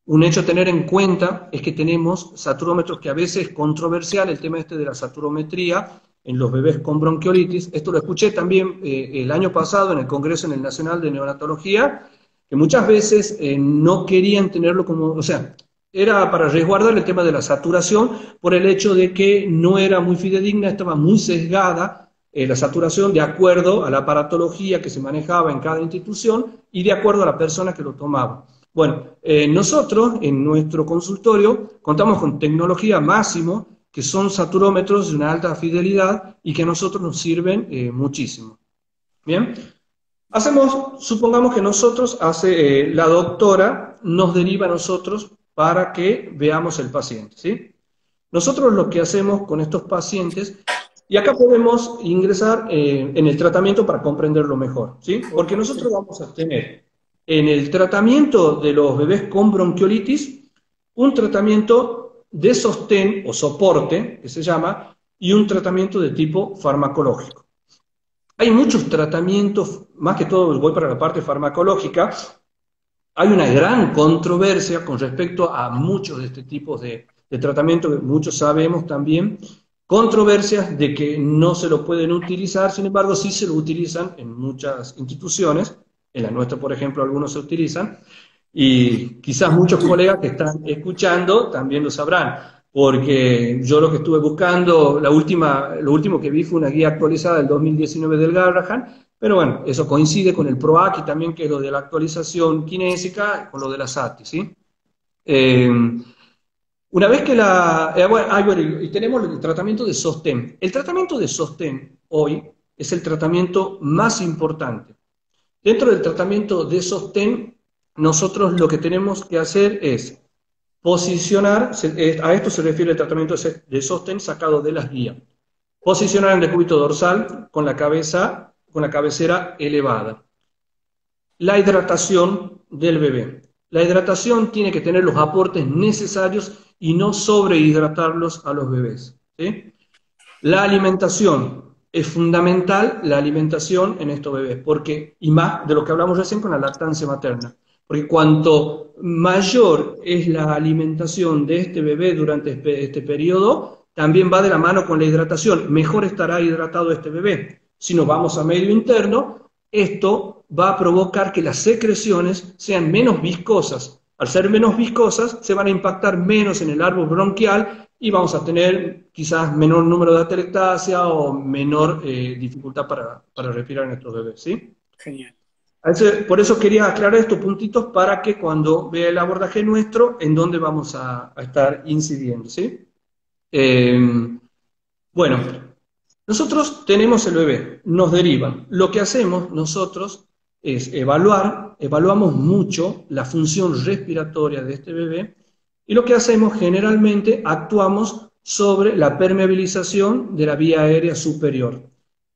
Un hecho a tener en cuenta es que tenemos saturómetros que a veces es controversial el tema este de la saturometría en los bebés con bronquiolitis. Esto lo escuché también el año pasado en el Congreso en el Nacional de Neonatología, que muchas veces no querían tenerlo como, o sea, era para resguardar el tema de la saturación por el hecho de que no era muy fidedigna, estaba muy sesgada la saturación de acuerdo a la aparatología que se manejaba en cada institución y de acuerdo a la persona que lo tomaba. Bueno, nosotros en nuestro consultorio contamos con tecnología máximo, que son saturómetros de una alta fidelidad y que a nosotros nos sirven muchísimo. Bien, supongamos que la doctora nos deriva a nosotros para que veamos el paciente, ¿sí? Nosotros lo que hacemos con estos pacientes, y acá podemos ingresar en el tratamiento para comprenderlo mejor, ¿sí? Porque nosotros vamos a tener en el tratamiento de los bebés con bronquiolitis un tratamiento de sostén o soporte, que se llama, y un tratamiento de tipo farmacológico. Hay muchos tratamientos, más que todo voy para la parte farmacológica. Hay una gran controversia con respecto a muchos de este tipo de tratamiento, que muchos sabemos también, controversias de que no se lo pueden utilizar, sin embargo sí se lo utilizan en muchas instituciones, en la nuestra por ejemplo algunos se utilizan, y quizás muchos colegas que están escuchando también lo sabrán, porque yo lo que estuve buscando, lo último que vi fue una guía actualizada del 2019 del Garrahan, pero bueno, eso coincide con el PROACI también, que es lo de la actualización kinésica, con lo de la SATI, ¿sí? Una vez que bueno, y tenemos el tratamiento de sostén. El tratamiento de sostén hoy es el tratamiento más importante. Dentro del tratamiento de sostén, nosotros lo que tenemos que hacer es posicionar, a esto se refiere el tratamiento de sostén sacado de las guías. Posicionar en el decúbito dorsal con la cabecera elevada. La hidratación del bebé. La hidratación tiene que tener los aportes necesarios y no sobrehidratarlos a los bebés, ¿sí? La alimentación. Es fundamental la alimentación en estos bebés, y más de lo que hablamos recién con la lactancia materna, porque cuanto mayor es la alimentación de este bebé durante este periodo, también va de la mano con la hidratación. Mejor estará hidratado este bebé. Si nos vamos a medio interno, esto va a provocar que las secreciones sean menos viscosas. Al ser menos viscosas, se van a impactar menos en el árbol bronquial y vamos a tener quizás menor número de atelectasia o menor dificultad para respirar en nuestros bebés, ¿sí? Genial. Por eso quería aclarar estos puntitos para que cuando vea el abordaje nuestro, en dónde vamos a estar incidiendo, ¿sí? Bueno, nosotros tenemos el bebé, nos derivan. Lo que hacemos nosotros es evaluamos mucho la función respiratoria de este bebé y lo que hacemos generalmente actuamos sobre la permeabilización de la vía aérea superior.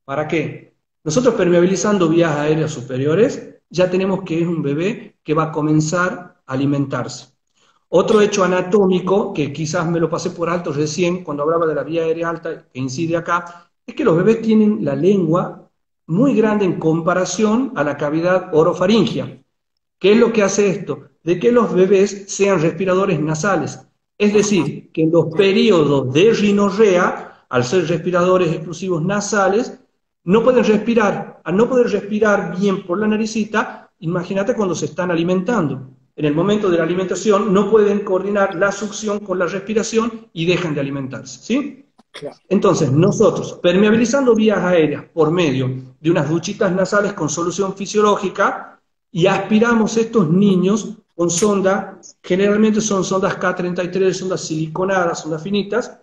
¿Para qué? Nosotros permeabilizando vías aéreas superiores ya tenemos que es un bebé que va a comenzar a alimentarse. Otro hecho anatómico, que quizás me lo pasé por alto recién cuando hablaba de la vía aérea alta que incide acá, es que los bebés tienen la lengua muy grande en comparación a la cavidad orofaringia. ¿Qué es lo que hace esto? De que los bebés sean respiradores nasales. Es decir, que en los periodos de rinorrea, al ser respiradores exclusivos nasales, no pueden respirar. Al no poder respirar bien por la naricita, imagínate cuando se están alimentando. En el momento de la alimentación no pueden coordinar la succión con la respiración y dejan de alimentarse, ¿sí? Claro. Entonces, nosotros, permeabilizando vías aéreas por medio de unas duchitas nasales con solución fisiológica, y aspiramos estos niños con sondas, generalmente son sondas K33, sondas siliconadas, sondas finitas,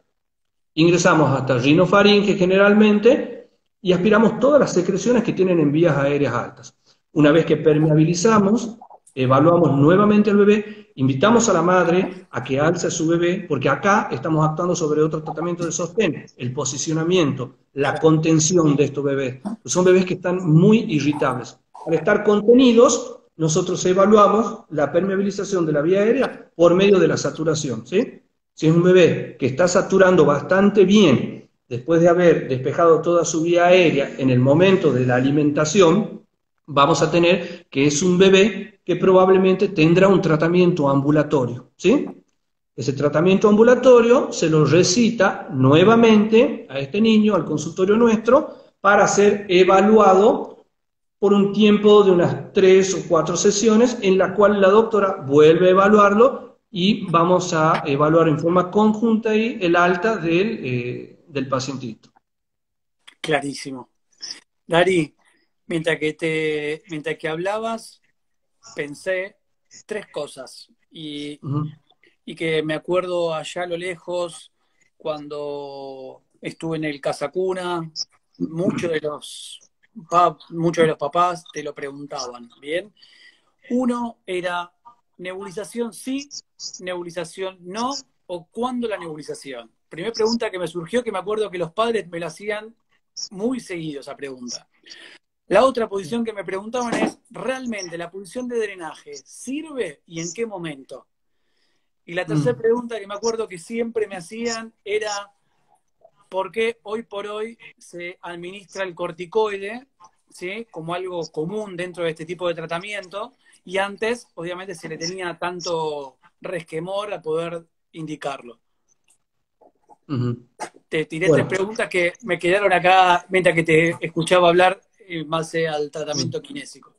ingresamos hasta el rinofaringe generalmente, y aspiramos todas las secreciones que tienen en vías aéreas altas. Una vez que permeabilizamos, evaluamos nuevamente al bebé, invitamos a la madre a que alce a su bebé, porque acá estamos actuando sobre otro tratamiento de sostén, el posicionamiento, la contención de estos bebés. Son bebés que están muy irritables. Al estar contenidos, nosotros evaluamos la permeabilización de la vía aérea por medio de la saturación, ¿sí? Si es un bebé que está saturando bastante bien después de haber despejado toda su vía aérea en el momento de la alimentación, vamos a tener que es un bebé que probablemente tendrá un tratamiento ambulatorio, ¿sí? Ese tratamiento ambulatorio se lo recita nuevamente a este niño, al consultorio nuestro, para ser evaluado por un tiempo de unas 3 o 4 sesiones, en la cual la doctora vuelve a evaluarlo y vamos a evaluar en forma conjunta ahí el alta del pacientito. Clarísimo. Dari, mientras que hablabas, pensé tres cosas y que me acuerdo allá a lo lejos cuando estuve en el Casa Cuna, muchos de los papás te lo preguntaban, ¿bien? Uno era nebulización sí, nebulización no, o cuándo la nebulización. Primera pregunta que me surgió, que me acuerdo que los padres me la hacían muy seguido esa pregunta. La otra posición que me preguntaban es, ¿realmente la posición de drenaje sirve y en qué momento? Y la tercera pregunta que me acuerdo que siempre me hacían era, ¿por qué hoy por hoy se administra el corticoide, ¿sí?, como algo común dentro de este tipo de tratamiento? Y antes, obviamente, se le tenía tanto resquemor a poder indicarlo. Te tiré tres preguntas que me quedaron acá mientras que te escuchaba hablar en base al tratamiento kinésico.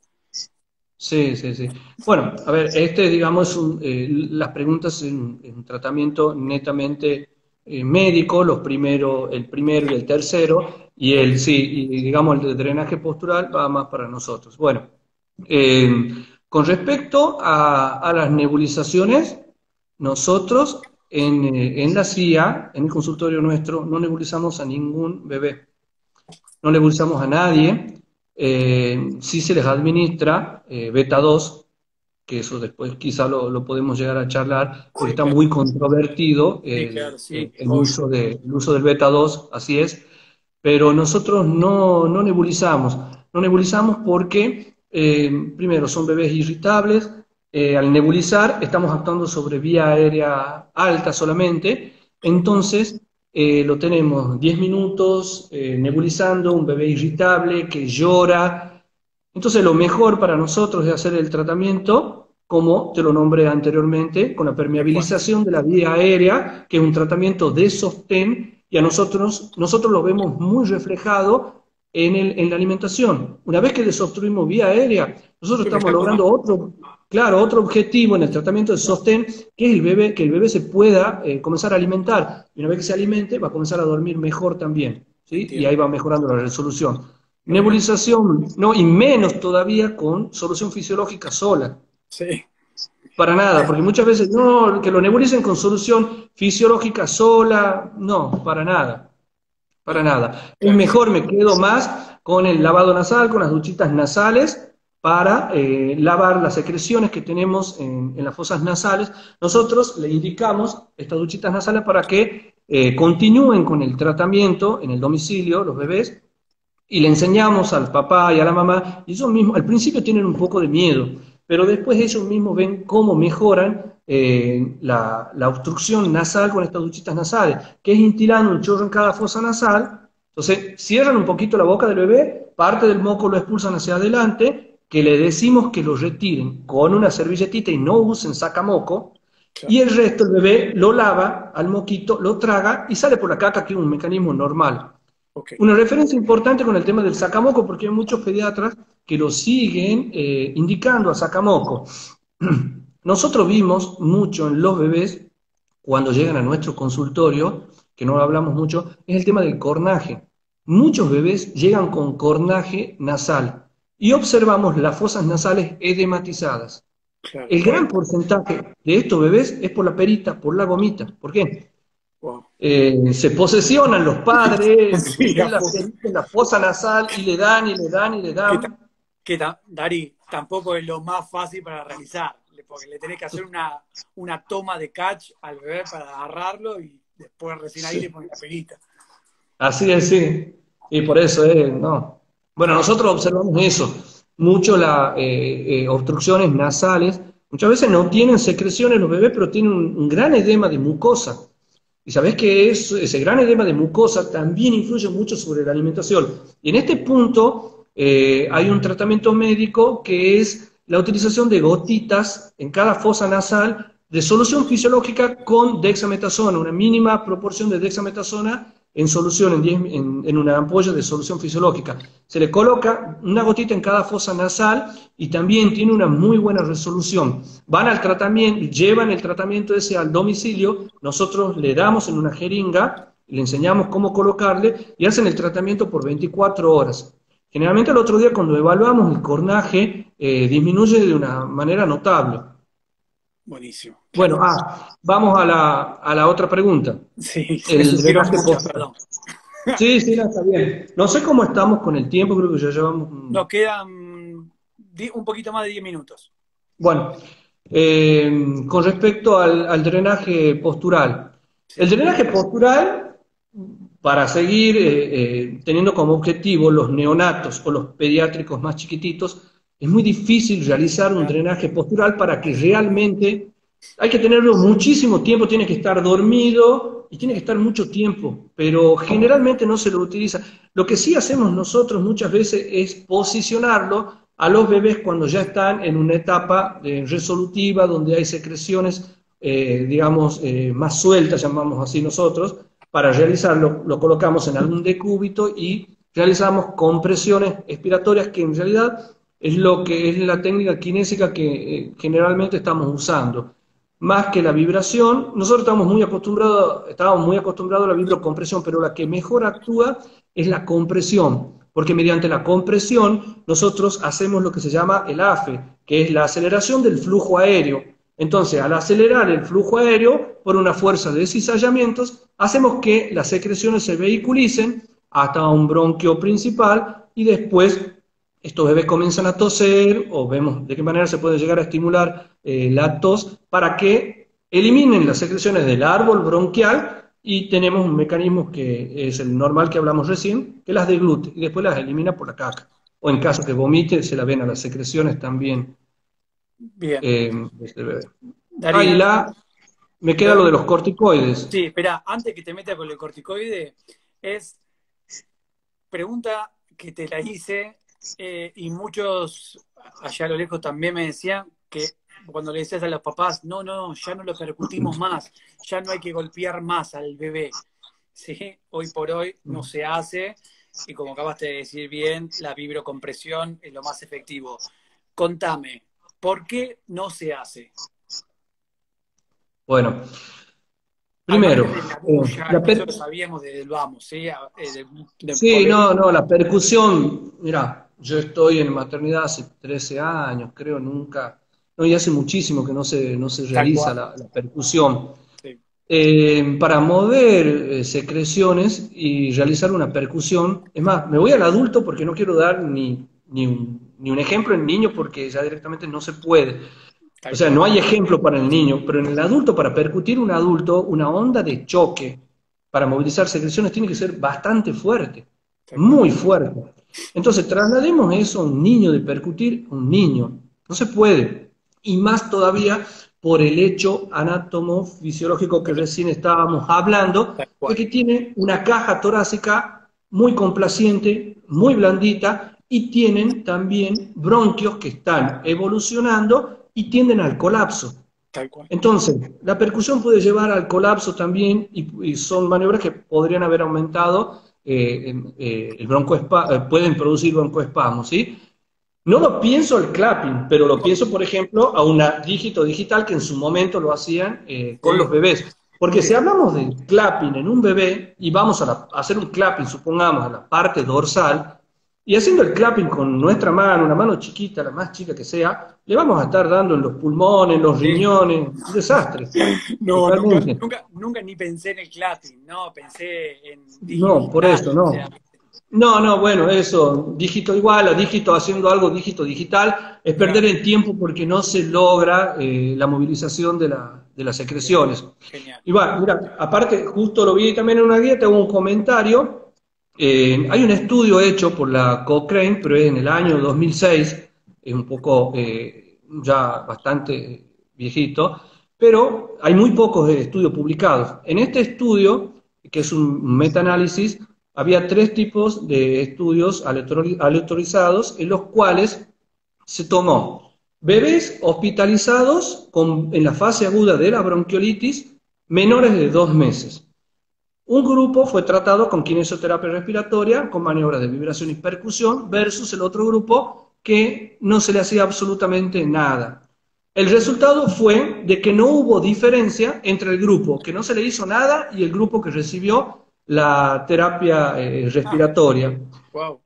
Sí, sí, sí. Bueno, a ver, digamos, las preguntas en un tratamiento netamente médico, el primero y el tercero, y digamos, el de drenaje postural va más para nosotros. Bueno, con respecto a las nebulizaciones, nosotros en la CIA, en el consultorio nuestro, no nebulizamos a ningún bebé, no nebulizamos a nadie. Sí se les administra beta 2, que eso después quizá lo podemos llegar a charlar, porque está muy controvertido el uso del beta 2, así es, pero nosotros no nebulizamos. No nebulizamos porque, primero, son bebés irritables. Al nebulizar estamos actuando sobre vía aérea alta solamente, entonces lo tenemos 10 minutos nebulizando, un bebé irritable que llora. Entonces lo mejor para nosotros es hacer el tratamiento como te lo nombré anteriormente, con la permeabilización de la vía aérea, que es un tratamiento de sostén, y a nosotros lo vemos muy reflejado en la alimentación. Una vez que desobstruimos vía aérea, nosotros estamos Espectacular. logrando otro objetivo en el tratamiento de sostén, que es que el bebé se pueda comenzar a alimentar. Y una vez que se alimente, va a comenzar a dormir mejor también, ¿sí? Y ahí Entiendo. va mejorando la resolución. Tremendo. Nebulización, no, y menos todavía con solución fisiológica sola. Sí. Para nada, porque muchas veces, no, que lo nebulicen con solución fisiológica sola, no, para nada, para Bien. nada. Es Clarísimo. mejor, me quedo más con el lavado nasal, con las duchitas nasales, para lavar las secreciones que tenemos en las fosas nasales. Nosotros le indicamos estas duchitas nasales para que continúen con el tratamiento en el domicilio, los bebés, y le enseñamos al papá y a la mamá, y ellos mismos al principio tienen un poco de miedo, pero después ellos mismos ven cómo mejoran la obstrucción nasal con estas duchitas nasales, que es intilando un chorro en cada fosa nasal. Entonces cierran un poquito la boca del bebé, parte del moco lo expulsan hacia adelante, que le decimos que lo retiren con una servilletita y no usen sacamoco, y Claro. el resto el bebé lo lava al moquito, lo traga y sale por la caca, que es un mecanismo normal. Ok. Una referencia importante con el tema del sacamoco, porque hay muchos pediatras que lo siguen indicando a sacamoco. Nosotros vimos mucho en los bebés, cuando llegan a nuestro consultorio, que no lo hablamos mucho, es el tema del cornaje. Muchos bebés llegan con cornaje nasal y observamos las fosas nasales edematizadas. Claro. El gran porcentaje de estos bebés es por la perita, por la gomita. ¿Por qué? Wow. Se posesionan los padres, Sí, a ven la full. perita en la fosa nasal y le dan y le dan y le Que, ta- dan. Darí, tampoco es lo más fácil para realizar, porque le tenés que hacer una toma de catch al bebé para agarrarlo y después recién ahí le Sí. pones la pelita. Así es, sí. Y por eso, no. Bueno, Claro. nosotros observamos eso, mucho las obstrucciones nasales. Muchas veces no tienen secreciones los bebés, pero tienen un gran edema de mucosa. Y sabés que ese gran edema de mucosa también influye mucho sobre la alimentación. Y en este punto hay un tratamiento médico que es la utilización de gotitas en cada fosa nasal de solución fisiológica con dexametasona, una mínima proporción de dexametasona en solución, en una ampolla de solución fisiológica. Se le coloca una gotita en cada fosa nasal y también tiene una muy buena resolución. Van al tratamiento, llevan el tratamiento ese al domicilio, nosotros le damos en una jeringa, le enseñamos cómo colocarle y hacen el tratamiento por 24 horas. Generalmente el otro día cuando evaluamos el cornaje disminuye de una manera notable. Buenísimo, Bueno, claro. vamos a la otra pregunta. Sí, se El surgieron drenaje muchas, postural. perdón. Sí, sí, no, está bien. No sé cómo estamos con el tiempo, creo que ya llevamos... Nos quedan un poquito más de 10 minutos. Bueno, con respecto al drenaje postural. El Sí, drenaje postural, para seguir teniendo como objetivo los neonatos o los pediátricos más chiquititos, es muy difícil realizar un claro. drenaje postural para que realmente hay que tenerlo muchísimo tiempo, tiene que estar dormido y tiene que estar mucho tiempo, pero generalmente no se lo utiliza. Lo que sí hacemos nosotros muchas veces es posicionarlo a los bebés cuando ya están en una etapa resolutiva, donde hay secreciones, digamos, más sueltas, llamamos así nosotros, para realizarlo, lo colocamos en algún decúbito y realizamos compresiones expiratorias, que en realidad es lo que es la técnica kinésica que generalmente estamos usando. Más que la vibración, nosotros estábamos muy acostumbrados a la vibrocompresión, pero la que mejor actúa es la compresión, porque mediante la compresión nosotros hacemos lo que se llama el AFE, que es la aceleración del flujo aéreo. Entonces, al acelerar el flujo aéreo por una fuerza de cizallamientos, hacemos que las secreciones se vehiculicen hasta un bronquio principal y después estos bebés comienzan a toser o vemos de qué manera se puede llegar a estimular la tos para que eliminen las secreciones del árbol bronquial y tenemos un mecanismo que es el normal que hablamos recién, que las deglute y después las elimina por la caca. O en caso que vomite, se la ven a las secreciones también Bien. de este bebé. Ah, y Darío, me queda lo perdón. de los corticoides. Sí, espera, antes que te meta con el corticoide, es pregunta que te la hice y muchos allá a lo lejos también me decían, que cuando le decías a los papás, no, no, ya no lo percutimos más, ya no hay que golpear más al bebé. ¿Sí? Hoy por hoy no se hace, y como acabaste de decir bien, la vibrocompresión es lo más efectivo. Contame, ¿por qué no se hace? Bueno, Al primero, margen de la bulla, la que eso lo sabíamos desde el vamos, ¿sí? sí, no, no, la percusión, mira, yo estoy en maternidad hace 13 años, creo, nunca, no, y hace muchísimo que no se Tal realiza cual. la percusión. Sí, Para mover secreciones y realizar una percusión, es más, me voy al adulto porque no quiero dar ni un ejemplo en niño porque ya directamente no se puede. O tal sea, no cual. hay ejemplo para el niño, pero en el adulto, para percutir un adulto, una onda de choque para movilizar secreciones tiene que ser bastante fuerte, Tal cual. muy fuerte. Entonces, traslademos eso a un niño, de percutir a un niño. No se puede. Y más todavía por el hecho anátomo-fisiológico que recién estábamos hablando, Tal de cual. que tiene una caja torácica muy complaciente, muy blandita, y tienen también bronquios que están evolucionando y tienden al colapso. Tal cual. Entonces, la percusión puede llevar al colapso también y son maniobras que podrían haber aumentado el pueden producir broncoespasmos, ¿sí? No lo pienso el clapping, pero lo pienso, por ejemplo, a una dígito digital que en su momento lo hacían con Sí, los bebés. Porque si sí. hablamos de clapping en un bebé y vamos a hacer un clapping, supongamos, a la parte dorsal, y haciendo el clapping con nuestra mano, una mano chiquita, la más chica que sea, le vamos a estar dando en los pulmones, en los Sí. riñones, un desastre, No, nunca, totalmente. nunca, nunca ni pensé en el clapping, no, pensé en dígito No, por digital, eso, o sea, no. No, no, bueno, eso, dígito igual a dígito haciendo algo dígito digital, es perder claro, el tiempo porque no se logra la movilización de las bien, secreciones. genial. Y va, mira, aparte, justo lo vi también en una guía, te hago un comentario. Hay un estudio hecho por la Cochrane, pero es en el año 2006, es un poco ya bastante viejito, pero hay muy pocos estudios publicados. En este estudio, que es un meta-análisis, había tres tipos de estudios aleatorizados en los cuales se tomó bebés hospitalizados en la fase aguda de la bronquiolitis menores de 2 meses. Un grupo fue tratado con kinesioterapia respiratoria, con maniobras de vibración y percusión, versus el otro grupo que no se le hacía absolutamente nada. El resultado fue de que no hubo diferencia entre el grupo que no se le hizo nada y el grupo que recibió la terapia Ah, respiratoria. wow,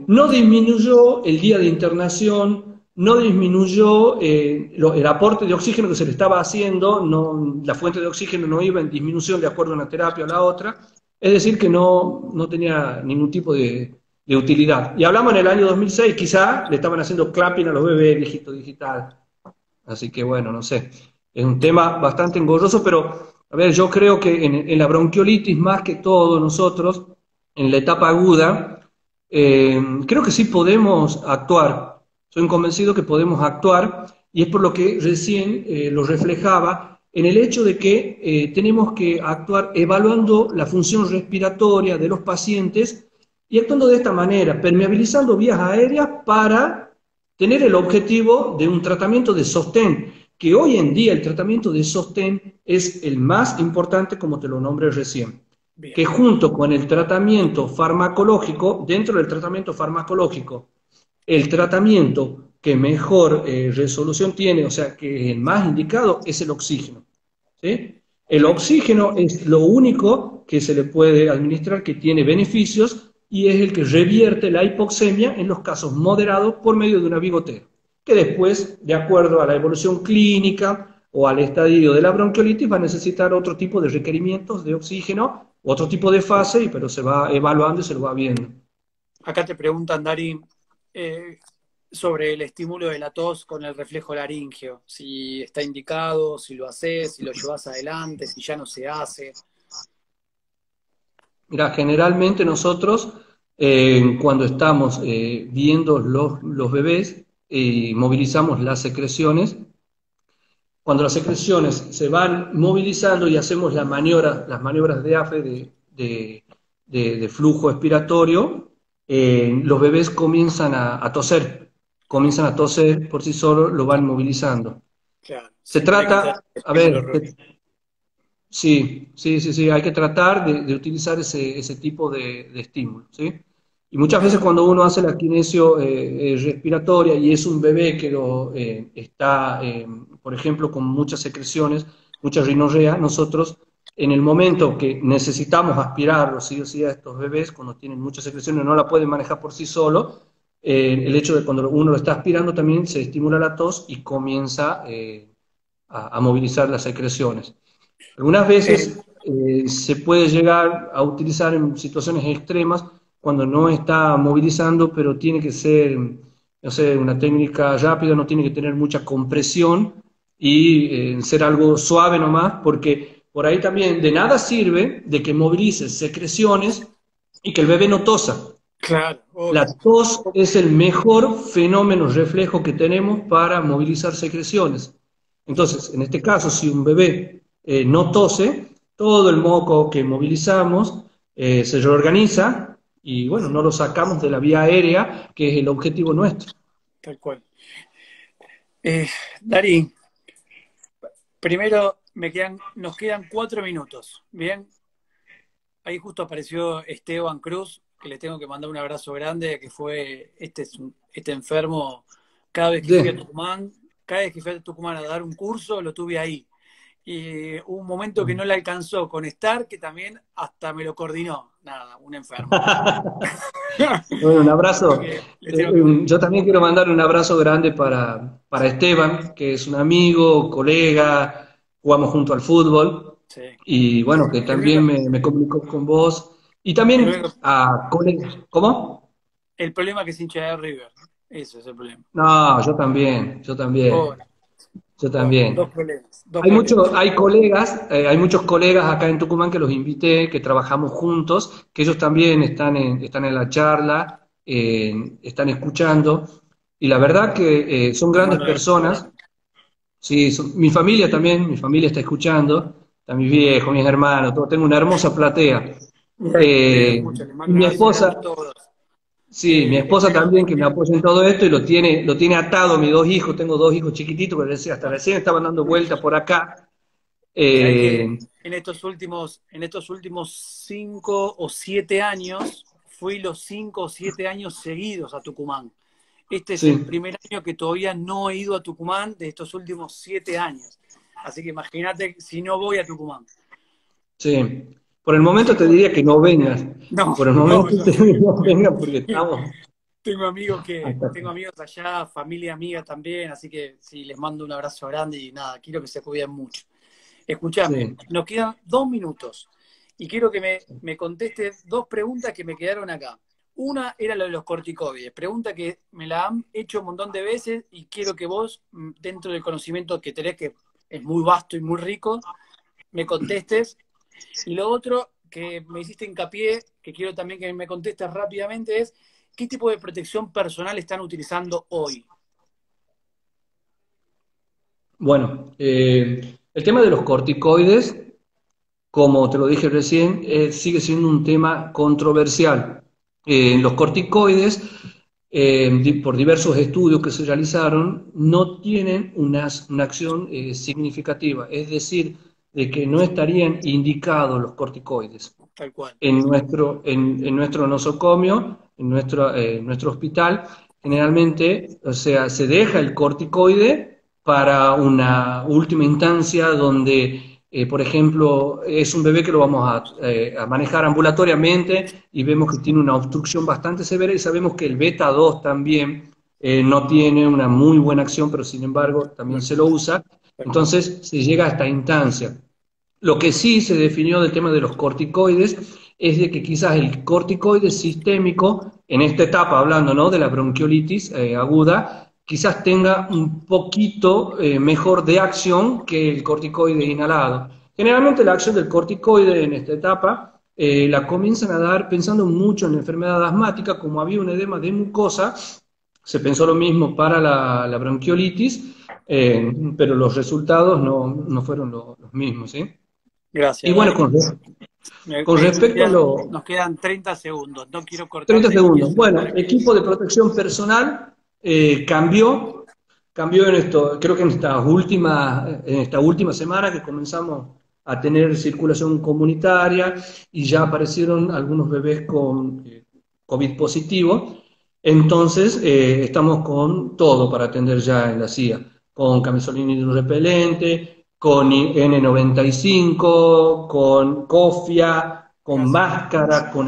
No disminuyó el día de internación, no disminuyó el aporte de oxígeno que se le estaba haciendo, no, la fuente de oxígeno no iba en disminución de acuerdo a una terapia o la otra, es decir, que no tenía ningún tipo de utilidad. Y hablamos en el año 2006, quizá le estaban haciendo clapping a los bebés dígito digital. Así que bueno, no sé, es un tema bastante engorroso, pero a ver, yo creo que en la bronquiolitis, más que todo nosotros, en la etapa aguda, creo que sí podemos actuar. Soy convencido que podemos actuar y es por lo que recién lo reflejaba en el hecho de que tenemos que actuar evaluando la función respiratoria de los pacientes y actuando de esta manera, permeabilizando vías aéreas para tener el objetivo de un tratamiento de sostén, que hoy en día el tratamiento de sostén es el más importante, como te lo nombré recién, bien, que junto con el tratamiento farmacológico, dentro del tratamiento farmacológico, el tratamiento que mejor resolución tiene, o sea, que es el más indicado, es el oxígeno. ¿Sí? El sí. oxígeno es lo único que se le puede administrar que tiene beneficios y es el que revierte la hipoxemia en los casos moderados por medio de una bigotera, que después, de acuerdo a la evolución clínica o al estadio de la bronquiolitis, va a necesitar otro tipo de requerimientos de oxígeno, otro tipo de fase, pero se va evaluando y se lo va viendo. Acá te preguntan, Dari, eh, sobre el estímulo de la tos con el reflejo laríngeo, si está indicado, si lo haces, si lo llevas adelante, si ya no se hace. Mira, generalmente nosotros, cuando estamos viendo los bebés, movilizamos las secreciones. Cuando las secreciones se van movilizando y hacemos las maniobras de AFE de flujo expiratorio, los bebés comienzan a toser. comienzan a toser por sí solos, lo van movilizando. Claro, Se siempre hay que estar trata, a estímulo. ver, sí, hay que tratar de utilizar ese tipo de estímulo, ¿sí? Y muchas veces Claro, cuando uno hace la kinesio respiratoria y es un bebé que está, por ejemplo, con muchas secreciones, mucha rinorrea, nosotros en el momento que necesitamos aspirarlo, sí o sí, a estos bebés, cuando tienen muchas secreciones, no la pueden manejar por sí solo, el hecho de cuando uno lo está aspirando también se estimula la tos y comienza a movilizar las secreciones. Algunas eh, veces se puede llegar a utilizar en situaciones extremas cuando no está movilizando, pero tiene que ser, no sé, una técnica rápida, no tiene que tener mucha compresión y ser algo suave nomás, porque por ahí también de nada sirve de que movilices secreciones y que el bebé no tosa. claro, La obvio. tos es el mejor fenómeno reflejo que tenemos para movilizar secreciones. Entonces, en este caso, si un bebé no tose, todo el moco que movilizamos se reorganiza y bueno, no lo sacamos de la vía aérea, que es el objetivo nuestro. Tal cual. Eh, Darín, primero nos quedan 4 minutos. Bien, ahí justo apareció Esteban Cruz, que le tengo que mandar un abrazo grande, que fue este enfermo. Cada vez que fui a Sí. Tucumán, cada vez que fui a Tucumán a dar un curso, lo tuve ahí. Y hubo un momento que no le alcanzó con estar, que también hasta me lo coordinó. Nada, un enfermo. Bueno, un Así abrazo. que le tengo que mandar. Yo también quiero mandar un abrazo grande para Esteban, que es un amigo, colega, jugamos junto al fútbol, Sí. y bueno, que El único, también me comunicó con vos. Y el también único a colegas. ¿Cómo? El problema es que es hincha de River. Eso es el problema. No, yo también, yo también, Bueno, yo bueno, dos también. problemas, dos problemas. Hay muchos colegas acá en Tucumán que los invité, que trabajamos juntos, que ellos también están en la charla, están escuchando, y la verdad que son Les grandes mando un abrazo personas. grande. Sí, mi familia también, mi familia está escuchando, están mis viejos, mis hermanos, todo, tengo una hermosa platea. Bueno, me alegro Eh, mucho, les y mando un mi abrazo grande a esposa, todos. sí, mi esposa Espero. también que me apoya en todo esto y lo tiene atado, mis dos hijos, tengo dos hijos chiquititos que hasta recién estaban dando vueltas por acá. Sabés que Eh, en estos últimos 5 o 7 años, fui los 5 o 7 años seguidos a Tucumán. Este es el sí, primer año que todavía no he ido a Tucumán de estos últimos 7 años. Así que imagínate si no voy a Tucumán. sí. Por el momento te Chicos, diría que no vengas. no, Por el no, momento no. te diría que no vengas porque estamos Tengo hasta... amigos allá, familia amiga también, así que sí, les mando un abrazo grande y nada, quiero que se cuiden mucho. Escúchame, Sí, nos quedan 2 minutos y quiero que me contestes dos preguntas que me quedaron acá. Una era lo de los corticoides, pregunta que me la han hecho un montón de veces y quiero que vos, dentro del conocimiento que tenés, que es muy vasto y muy rico, me contestes. Y lo otro que me hiciste hincapié, que quiero también que me contestes rápidamente, es ¿qué tipo de protección personal están utilizando hoy? bueno, el tema de los corticoides, como te lo dije recién, sigue siendo un tema controversial. Los corticoides, por diversos estudios que se realizaron, no tienen una acción significativa, es decir, de que no estarían indicados los corticoides Tal cual. en nuestro nosocomio, en nuestro hospital, generalmente, o sea, se deja el corticoide para una última instancia donde, por ejemplo, es un bebé que lo vamos a manejar ambulatoriamente y vemos que tiene una obstrucción bastante severa y sabemos que el beta 2 también no tiene una muy buena acción, pero sin embargo también Tal se lo usa. cual. Entonces se llega a esta instancia. Lo que sí se definió del tema de los corticoides es de que quizás el corticoide sistémico, en esta etapa hablando, ¿no?, de la bronquiolitis aguda, quizás tenga un poquito mejor de acción que el corticoide inhalado. Generalmente la acción del corticoide en esta etapa la comienzan a dar pensando mucho en la enfermedad asmática, como había un edema de mucosa, se pensó lo mismo para la bronquiolitis, pero los resultados no fueron los mismos, ¿sí? Y Gracias, bueno, Dari. Me, con me- me respecto a quedan- los nos quedan 30 segundos. No quiero 30 cortarte y quiero segundos, saber bueno, para qué equipo es. de protección personal, cambió en esto, creo que en esta última semana que comenzamos a tener circulación comunitaria y ya aparecieron algunos bebés con COVID positivo. Entonces, estamos con todo para atender ya en la CIA, con camisolina repelente, con N95, con cofia, con Gracias. máscara, con